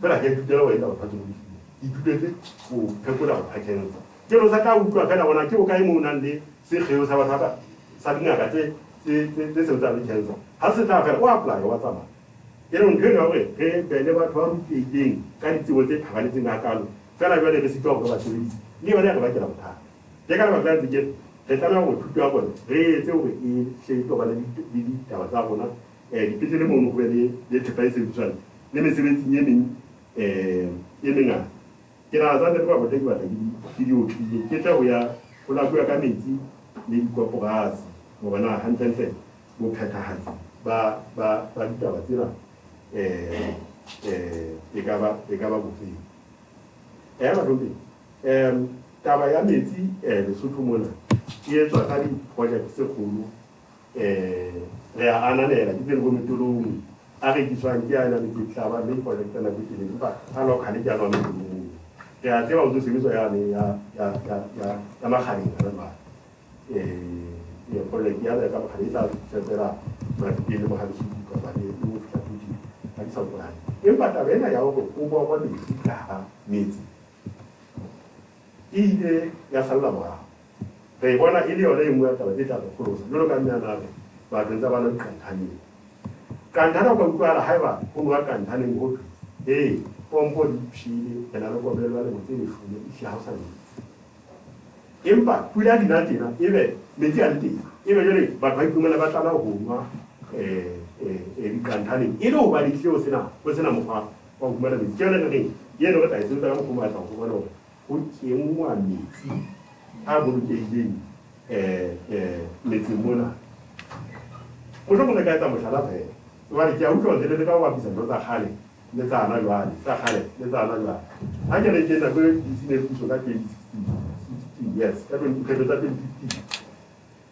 fela ke tule wa enda ba fatso le ki tule le go phekola ba ken ke lo sa ka utlwa fela bona ke o ka mo nang le se geo sa batho sa dingaka tse se tsa le kenso ha se tla fela o apply wa tsama e re ntho ga re le batho ba rutileng ka ditsebo tse tlhagaletseng a kalo fela jwale re sitwa go ba sebedisa le bana ga ba kela bothata ke ka ba tla tse re tla go thuto ya bona re etse gore e se to bana di taba tsa bona di pitsele mo go le thepa se tswana le mesebetsi ye meng e menga ke ra tsa le ba botse ba di di o ke tla go ya go la bua ka metsi le dikoporasi go bona hantle mo phethahatsi ba ditaba tsena e ka ba bofeng ba tlhope taba ya metsi Lesotho mona e etswa ka di-project tse kgolo re a ananela ke tse le bo metolong a rekiswang ke a na le ditlaba le project ana ke teng empa a local ke a nwa metolong ke a tseba ho sebetsa yane ya makgaleng ana ba project ya ka makgaleng e tla tsetsela mapele mo hale sudu ka ba le mo fihla tudi ha di sa utlwane empa taba ena ya hore o bua metsi ka hara metsi ile ya salla morao re bona e le yona e nngwe ya taba tse tla re kgolosa jwalo ka meana re batho ntse ba le qanthaneng kantana ka utlwala haeba ho nwa kanthaneng ho thwe pompo di phile ke na le kobelo le motse le fune e hle ha o sa metsi empa pula di na tena ebe metsi a le teng ebe jwale batho ba iphumela ba tlala ho nwa dikanthaneng e le ho ba dihle ho sena mokgwa wa ho fumana metsi ke yona re reng yeno re tla e sebetsa ka mokgwa o batla ho bona hore ho kenngwa metsi a bolokehileng metseng mona mohlomong re ka etsa mohlala fela hobane ke a utlwa hore le ka ho bapisa ntho tsa kgale le tsa hana jwale tsa kgale le tsa hana jwale ha ke re ke nako e disine puso ka 2016 yes ka 2015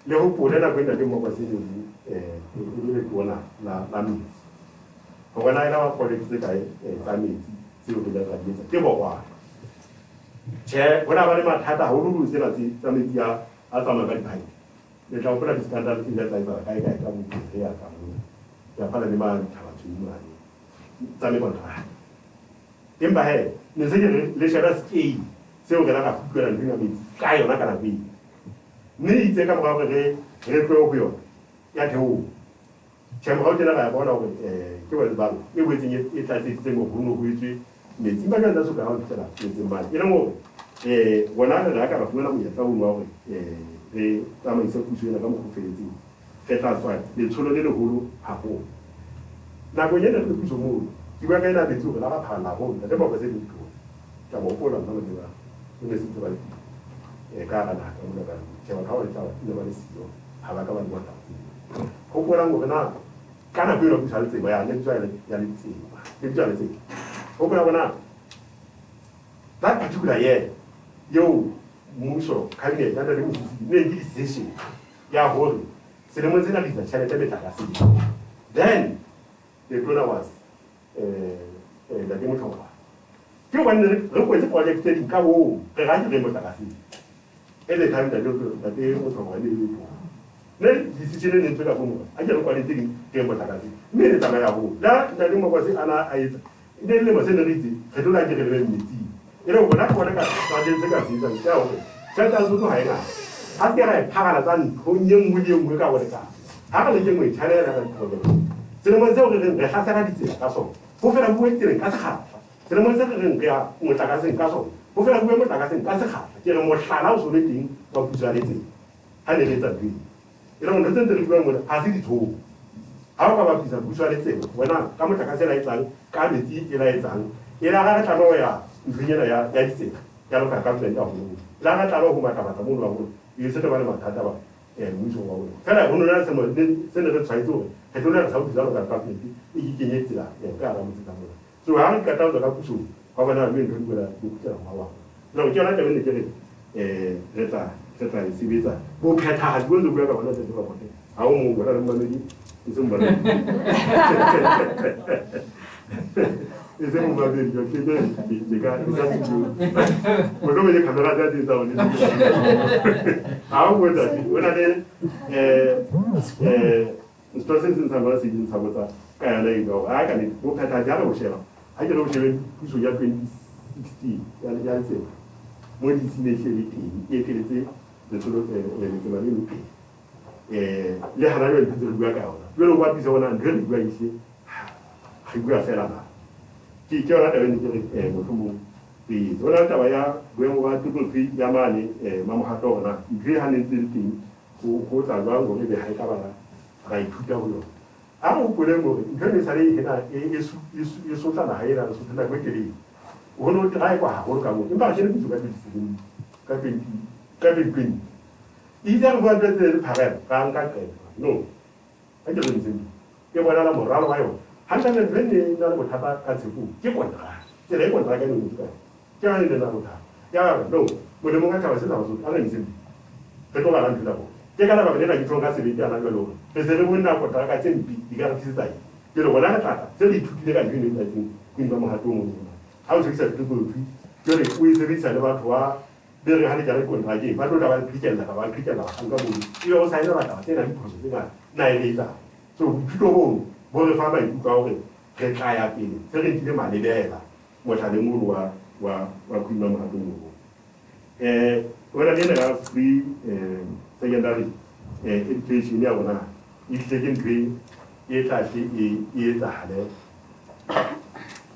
le ho pole nako e ntate mmoka se le tona la metsi ho bona ena ba project tse kae tsa metsi tseo re ka di etsa ke bokwana che bona ba le mathata haholo tsena tsa metsi a tsamaya ka dipipe le tla hopola di-scandal tse tsa etsa kae ka bophe ya ka mo ya phala le ma thabatsumane tsa me kontraka empa he ne se ke le sheba scale seo re la ka futlwela ntho ya metsi ka yona ka nako eo mme itse ka morao re tloe ho yona ya theo che morao tjena ra bona hore ke wa lebang e boetseng e tlatsitseng ho hono ho etswe metsi ba ka nna so ka ha tsela metseng ba e le mo bona re ka ba fumana monyetla o nwa hore re tsamaise puso ena ka mokgofelletseng re tla tswa letsholo le leholo haholo nako ena re puso moo ke bua ka ena metsi hore la ba phalla haholo le ba se ditho ka bo pola nna le ba o ne se tse ba ka ga na ka mona ka ke ba ka o tla le ba le sio ha ba ka ba bona go pola ngo na kana pelo ku sa le tseba ya le tswa ya le tseba le tswa le tseba go pola bona that particular year yo mmuso cabinet ya le mmuso ne di session ya hore selemo tsena di tla tšhelete metlakase then the donor was la ke motlhokwa ke gobane re kwetse project tse dinka boo re ga ke re motlakase e le time that te motlhokwa le le po ne decision ne ntse ka bomo a ke re kwaletse ke motlakase mme le tsamaya go la nna le mo kwase ana a etsa ne le mo se ne re itse re tlola ke re le metsi e le bona ka tsa tse ka se tsa ja ho tsa tsa go ha ena ha ke ra phagala tsa ntho nngwe le nngwe ka gore ka ha ka le ke ngwe tshwarela ka project se le mo se re re hasara ditsela ka sona go fela bue tseleng ka sekgahla se le mo se re re ya motlakaseng ka sona go fela bue motlakaseng ka sekgahla ke re mohlala o so le teng ba pusa le tsela ha ne le tsa dwi e le mo ntse re bua mo ha se ditho ha o ka ba pusa pusa le tsela wena ka motlakase la etsang ka metsi e la etsang e la ga tlano ya ntlinyana ya ditsela ya lo ka government ya ho la ga tlano ho matlafatsa mo lo e se te ba le mathata ba mmuso wa bona fela ho nona se mo se ne re tshwaetso re tlo re sa utsa lo ka government e ke kenyetsela ka ra motse ka bona so ha re ka tla ka puso ga bona le ntho di bula di kutla ma wa no ke yona taba ne ke re re tla e sebetsa bo phethahatsi bo ntse bua ka bona tse ba bona ha o mo bona le mmamedi e se mbana e se mo babedi yo ke ke ka sa tshio mo lo me camera tsa tsa o ne ha o bona bona le situations in some ways in some ways ka ya le go a ka ni bo phethahatsi ha re o sheba ha ke re o shebe puso ya 2016 ya tse mo di sineshele teng e feletse le tsolo le tsela le lupe le hana le ntse re bua ka ona jwale o batisa ona ndre le bua ise ha bua fela na ke yona taba ne ke re motlhomo e tsona taba ya boemo ba tlotlofi ya mane mamogato ona ntse ha ne ntse le teng go tla jwang gore be ha e ka bana ra ithuta ho yona a go pole mo ntho ne sa le hena e sotlana ha ena re sotlana go teleng o no try kwa ha go ka mo empa ke ne ke ka 2020 either go tla le phara ka nka ke no a ke re ke bona la moralo wa yona ha nna ne ne na le bothata ka tshepo ke kontra tsela e kontra ka ne motho ke ha ne na bothata ya no mo le mo ka taba se taba so a re ntse re tlo ga la ntla go ke kana ba bena ditlo ka se be kana ka lo re se re bona go ta ka tsempi di ka re tsitsa ke re bona ka tata se di thutile ka dino tsa teng ke nna mo ha to mo ha o se se tlo go tui ke re o se bitsa le batho wa be re ha le jare kontra ke ba tlo da ba phikela ka ba phikela ga nka mo e o sa ina ba ta tsena di phoso tse na ile tsa so thuto bo re fa ba ikutlwa hore re tla ya pele se re ntile malebela mo tla le mo wa kuima mo ha to mo ora le na free secondary education ya bona e tletse ntwe e tla se e etsahale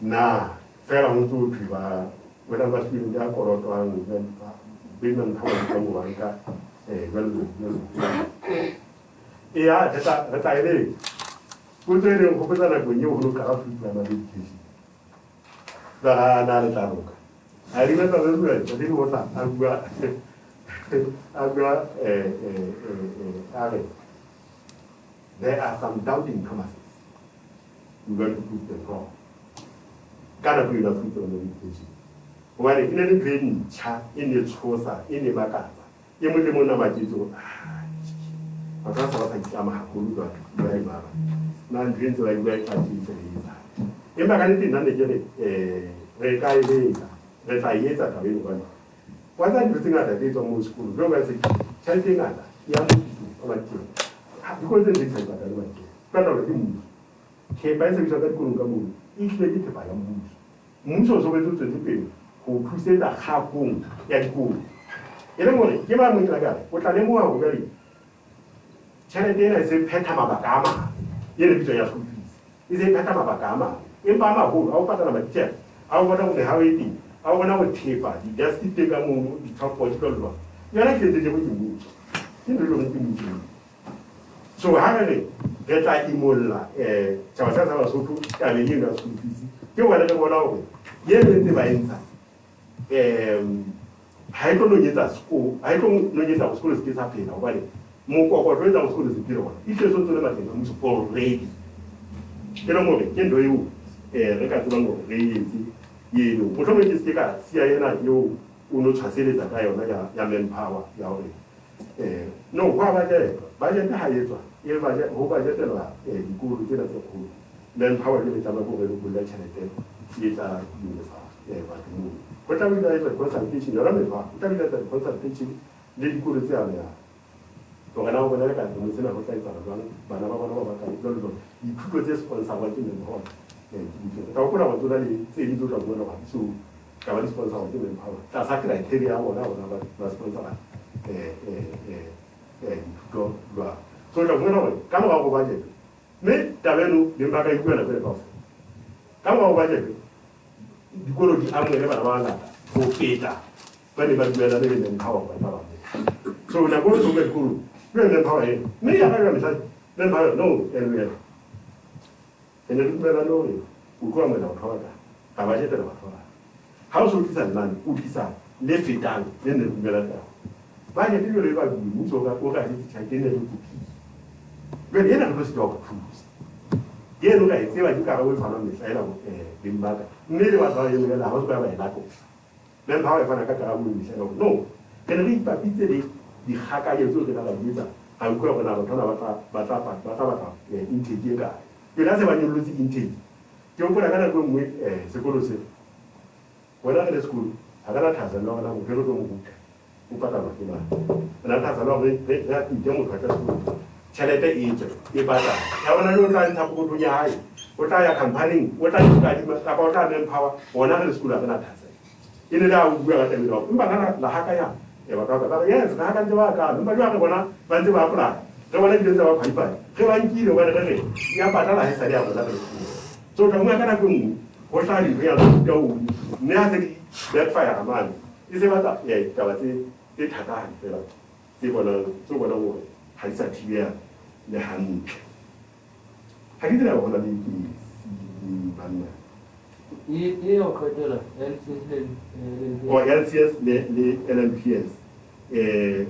na fela ho ntso thwa wena ba se ya korotwang ba bina ntho ba mo banka ya ta ile go tsere go peta na go nye go ka free primary education da na le tla roka I remember very well, I didn't want there are some doubting Thomases. You're going to prove them wrong. Gotta do enough with the meditation. When in any brain chat, in the chosa, in the macata, in the monamajizo, but that's what I am a good very bad. None dreams like very catchy. In Macanity, none of the Rekai. That I yet at a one. What I'm looking at a date on most school, no as a chanting at young people, because they say that I like it. But already move. Came by the Kunga move, each day by a move. Moves also went to the people who crusade a half home and go. In the morning, give up with a guy, what are they more very? Chanting, I say Petamabagama, in the school fees. Is a Petamabagama. In Bama, who, our pattern of a chair, our one of the how it is. I want to taper, you just take a move, the top political law. You're not getting the way you move. You don't know. So, how many get I imola, Chawasa was so good, and a year of school fees. You want to go out. Yes, I don't know yet at school. I don't know yet at school is getting up in a way. More corporate school is a pure one. If you're so to them, I'm already. You know, can do you a record ye no mutum ne ke ka siya yana yo uno chasele za kayo na ya manpower ya ore no kwa ba je ta haye tswa ye ba je ho ba je tela dikuru tsena tse kholo manpower le tsa ba go re go la tšhelete ye tsa unifa ba mo go tla bile ile consultation yona me fa tla bile tsa consultation le dikuru tse ana ya to kana go bona ka mo tsena go tla tsara bana ba bona ba ka lo dikuru tse sponsor wa ke me ho ka go la batho le tse di tlo bona ba so ka ba sponsor wa ke me power ta sa criteria bona ba sponsor go ba so ka bona ka mo go ba je me ta beno le mba ka ikwana pele ba ka mo ba je dikolo di amwe le bana ba ngata go feta ba ne ba duela le le power ba ba so na go so ke kuru le power me ya ka ga le power no elwe en el número no ukwa mwana uthola abajetela bathola hauso ukisa nani ukisa le fetang le ne numero ta ba ne dilo le ba mutso ka o ka ditsi tshakene le kupi be yena go se go cruise ye no ka itse ba di ka go fana me tsaela go bimbaka mme le batho ba ye le la hauso ba ena go le ba ba fana ka ka go me tsaela no ke le ba pitse le di haka ye tso ke la bitsa a ukwa bona batho ba intake ka ke la se ba nyolotse intake ke o bona kana go mwe sekolo se wena le school agala thaza no na mo pero go mo o pata ba ke ba na thaza no re ya ke mo ka school tšhelete e pata ya bona lo tla ntsha go dunya hae o tla ya company o tla ka di ka ba tla manpower wona le school agala thaza ile la o bua ka tebelo mba kana la haka ya e ba ka yes na haka ntsha ka mba jwa ke bona ba ntse ba pula re bona di tsa ba phaipa ge ba nkile ba re ya patala he sa ya bona le so ka mo kana go mo go tla di ya go o ne a se backfire man ise ba ta ya ka ba se thata ha fela se bona so bona go ha isa thibea le hantle ha ke dira bona di banna o khotela LCS le LMPS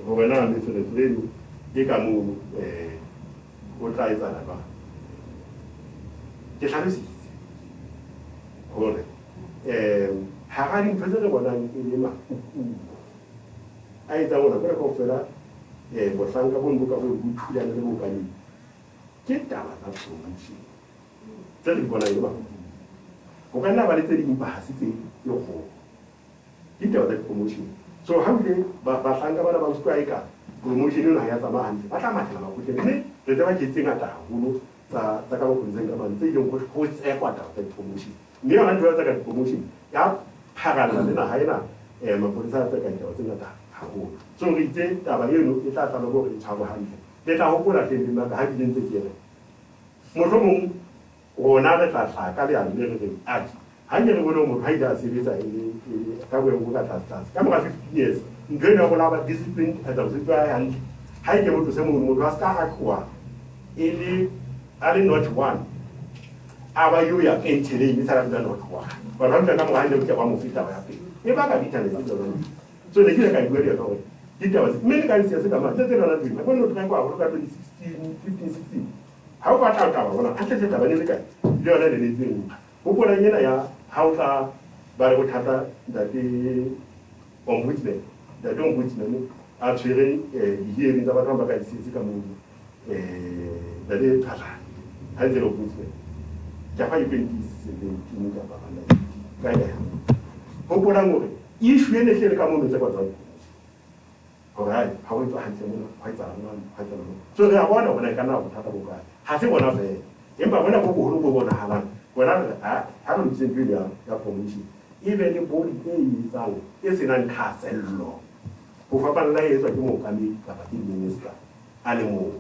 go bona le tsere ke ka mo o tla etsa la ba ke tlhalositse gore ha ga di ntse re bonang e le a etsa bona gore go fela botlhanka bo mboka go thulana le mokane ke taba tsa promotion tse di bona e ba go ka nna ba le tse di impahasitse le go ke taba tsa promotion so ha bile ba tlhanka bana ba utlwa e ka promotion ena ya tsamaya hantle ba tla mathela ba go mme re tla ke tsenga ta haholo tsa ka go tseng ka mantse e go go tsekwa taba tsa promotion mme yona ntho ya tsa ka promotion ya phagana le na ha ena mapolisa tsa ka taba tse ngata haholo so re itse taba eno e tla tla go re tshwaro hantle le tla hopola teng di maka ha di ntse ke re mohlomong rona re tla hlaka le a le re a ha ne re bone mo ha ida sebetsa e ka go go ka tlasa ka mora 50 years ntwe ne go la ba discipline a tsa se tswa hantle ha ike motho se mo a ska a kwa e le a le not one aba yo ya entele ni sara da not one ba ra ka mo ha ne ke ba mo fita ba pe e ba ka ditane se tsona so ne ke ka di gore ya ditaba mme le ka di se ka ma tse tsena di ba no tla kwa go ka 16 15 16 ha o batla taba bona a tle taba ne le ka le yona le le tseng go bona yena ya ha o tla ba re bothata ntate ombudsman ntate ombudsman a tshwere di-hearing tsa batho ba ka disetse ka moo ntate Ts'ehla ha ntse le ombudsman ka fa 2017 ka ba bana ka ya go bona gore issue ene tle le ka moo tse kwa tswa alright ha o tswa hantle mo ha tsana ha tsana so re a bona bona ka na bothata bo ka ha se bona fe empa bona go go go bona halang bona ha re ntse pele ya promotion even le body e itsang e senang thasello go fapana la etswa ke mokami kapa ke minister a le mo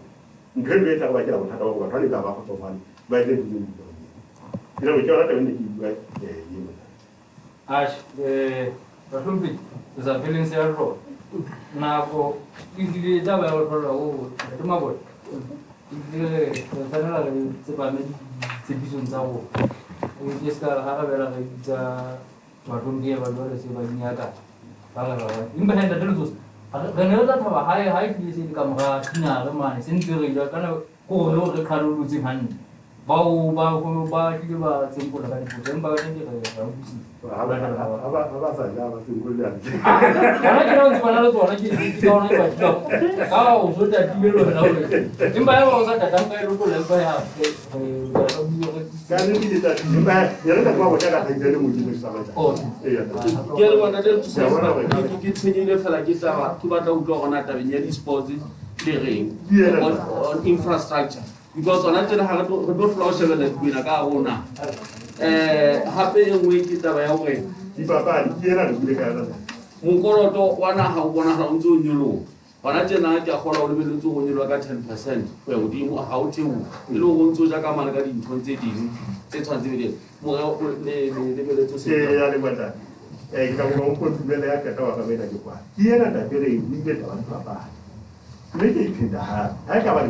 ngelo e tla ba ke la bothata ba batho le ba go tsofana ba ile di di ke re ke ona taba ne ke bua yena ash ba hlompi za feeling se ro na go ile da ba ro ro o ma bo ile tsana la se ba me tsebisong tsa go ke ska ha ga bela ga tsa batho ke ba lo se ba nyaka ba ga ba imba henda tlo tsos ga ne ra thaba ha ke se ka mo ga tina re mane se ntse re ja kana go lo re kharolutse hanne ba go ba ke ba tsempola ka dipotso empa ka teng ke ga butsi ba sa ja ba sengole ya ana ke ra tswana le tsona ke ka ona ba tsa ka o so ta tibelo na o empa ya ba o sa ta ka e ro le ba ya ka ne ke ta empa ya re ka ba go ka tla le mo di sa ba o ke re bona le tsa ke tsenyile fela ke tsa ke batla utlwa gona tabeng ya di-sports le reng on infrastructure because ona tsela ha re tlo tlo shebela dipina ka rona hape e nngwe ke taba ya gore dipapadi ke ena le bile ka yona mokoloto wa naga o bona ga o ntse o nyologa gona tsena ke a gola o lebeletse go nyologa ka 10% go ya godimo ga o teo e le go ntse o ja ka mane ka dinthong tse dingwe tse tshwanetse bele lebeletse se ya le mata ke ka go go tsubela ya ka wa ka mena ke kwa ke ena ta pere e bile ta ba papadi mme ke phenda ha ka ba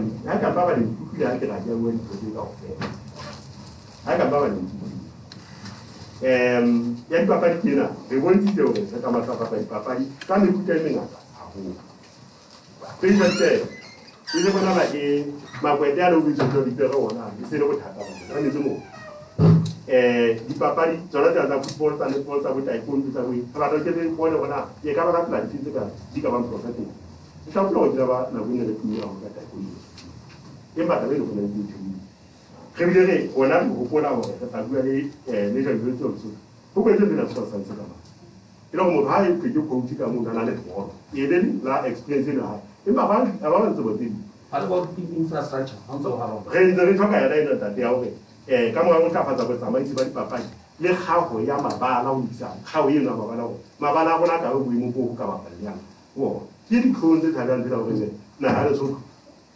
le kutlile ha ke ra ja go ntse ka go fela ha ka ba le ya dipapadi kena re bontshitse gore re ka matlapa dipapadi ka mefuta e mengata haholo e le bona ba ke makwete a le o bitsetsa dipere ona e se le bothata ba metse mo dipapadi tsona tsa football tsa netball tsa botaekwondo tsa boe ga batho ke le bone bona e ka ba ka plan tse ka di ka bang professional di tla go dira ba na go ne le tumela go ka taekwondo empa ta be le go nna di re bile re ona re gopola gore re tla bua le National Youth Council go kwetse le la tsa sa ka ba e le go mo ha e ke coach ka mo na le toro e le la experience la empa ba ntse bo teng ha le go infrastructure ha ntse ha ba re ntse re tlhoka ya ena ta ya gore ka mo go tlafatsa go tsamaisi ba dipapadi le gago ya mabala o isa gago e nna mabala a bona ka go boimo go ka bapallang o ke di khonze thalang dira gore na ha le so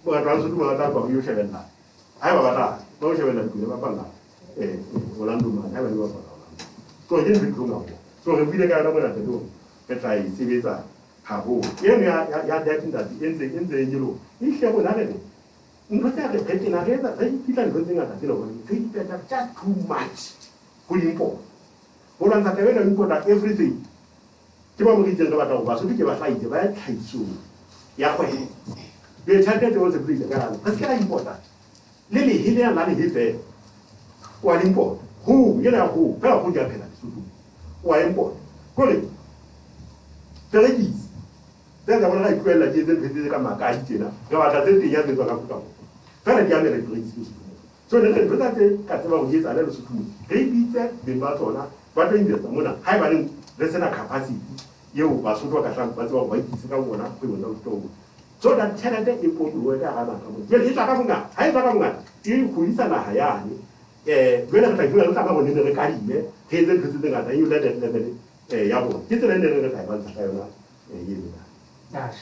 ba tla so tuma ta go yo shebella ha ba batla ba o shebella dipina ba palla Orlando man ha ba le ba palla so ke di khonga so re bile ka na bona tlo ke tla e sebetsa haholo eno ya dating that entse yelo e hlebo na le ntho tsa re phetse na re tsa re fitla ntho tse ngata tsela gore re ipetsa just too much go import go lwantsha tebe le import everything ke ba mo re itse ba batla go ba so ke ba hlaitse ba ya tlhaiso ya kgwebo be tshate tse o se plea ka re se ka importa le hile ya le hefe wa import who yena go ka go ja phela sutu wa import Kore. Terekis. Then I want to quell la dièse de la macaïté là. Je vais attendre qu'il y a des gens. Faire les gars de l'électricité. So the representative customer will use a little school. Repeated the battle now. But in the Mona, high value listener capacity. You will pass through a castle, but what white is going on, we will not go. So that Canada important word I have. Well, it's a Kamunga, I have a Kamunga. You could listen to Hayani. When I feel like I'm in the Caribbean, he's the visiting at you let it Yabo. It's an end of the time. Dash.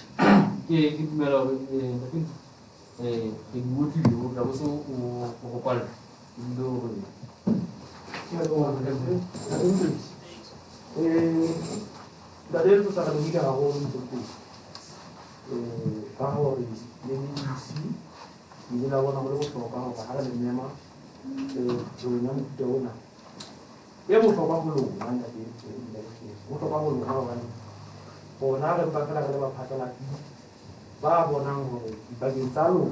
Give me motivo para você o qual do da dentro da liga a hora do tempo carro si ni la wana mo ko ka ka hala ni nema jona dona e mo fa ba bulu manda di mo fa ba bulu ka wa o na ga ba kala ga ba phatala ba bonang hore dipakeng tsa lona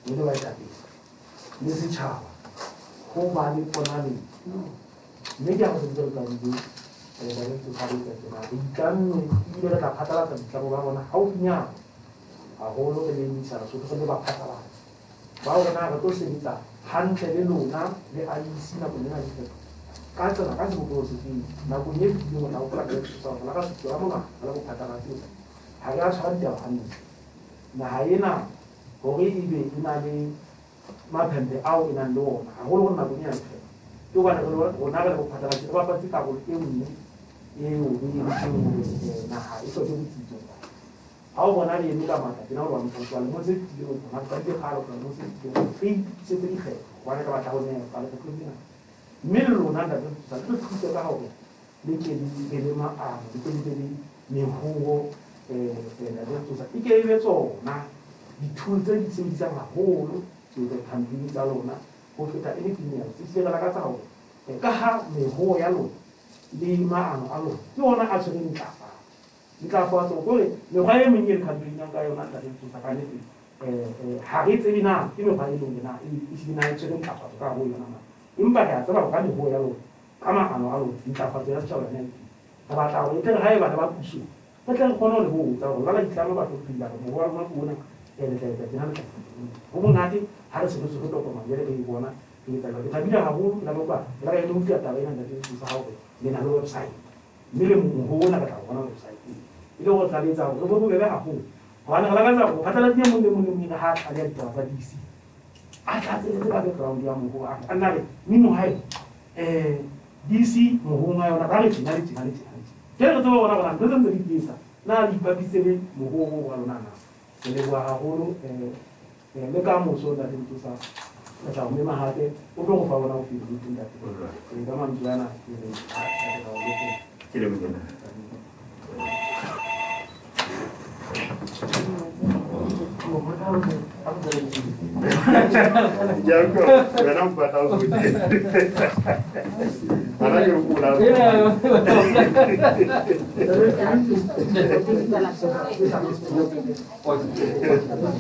le le baetapele le setšhaba go ba le ponane mme ke a go sentse re tladile ikanne ebile re tla phatlalatsa ditlamo ba bona gaufinyana gagolo re lemisana sotlhe le baphatlalatsi bao rena re tlo sebetsa gantle le lona le IEC nakong ena difeto ka tsela ka sebopego sefeng nakong e fetileng ona o gola ka thusa gola ka setso ya molao la bophatlalatsi ga re a tshwara ditaba gantle naha ena hore e be e na le maphempe ao e nang le ona haholo go nakong ena fela ke hobane rona re le bophatlalatsi re bapatse karolo e nngwe eo e entseng hore naha e hloke botsitso ha o bona le eme ka matla ke na gore wa motho wa lemo tse fetileng gona ka dikgalo ka lemo tse fetileng re itisetse dikgetho gobane ka batla go neela ka lekgetlo lena mme le lona ntate tsa tlo thusa ka gore le ke le maano le ke le mehuo e ke ebe tsona di-tool tse di sebedisang haholo di-campaign tsa lona go feta anything else se se re lakatsa gore ka ha mehuo ya lona le maano a lona ke ona a tshwereng ntlafatso kore mekgwa e meng e re campaign-ang ka yona tsa ka nnete ga re tsebe na ke mekgwa e leng na e sebina e tshwereng ntlafatso ka go yona empa ke a tseba go ka mehuo ya lona ka maano a lona ntlafatso ya setšhaba yona ka batla gore e tle re ga e bana ba puso re tle re kgone go le botsa gore ba la ditlamo batho pila mo wa rona bona go monate ga re sebetse go tokomang jale ke e bona ke tla ke thabile haholo la ba la ga e le utlwa taba ena ntate tsa gago le na le website mme le mo go bona ka tla bona website e le go tlaletsa go bo bobebe haholo gona ga la ka tsa go phatlalatse mo le mo le mo ha a le ditaba tsa DC a tla tsele ka background ya mo go a nna le mino hae DC mo go nga yona ba re tsina le tsina ke re tlo bona bona ntse ntse di pisa na di papisele mo go wa lona na se le wa haholo le ka moso da dintlo sa tsa o mema hate o tlo go fa bona o feel good ntate e ka mantswana ke le bona ya ko vera un patao good para que lo pula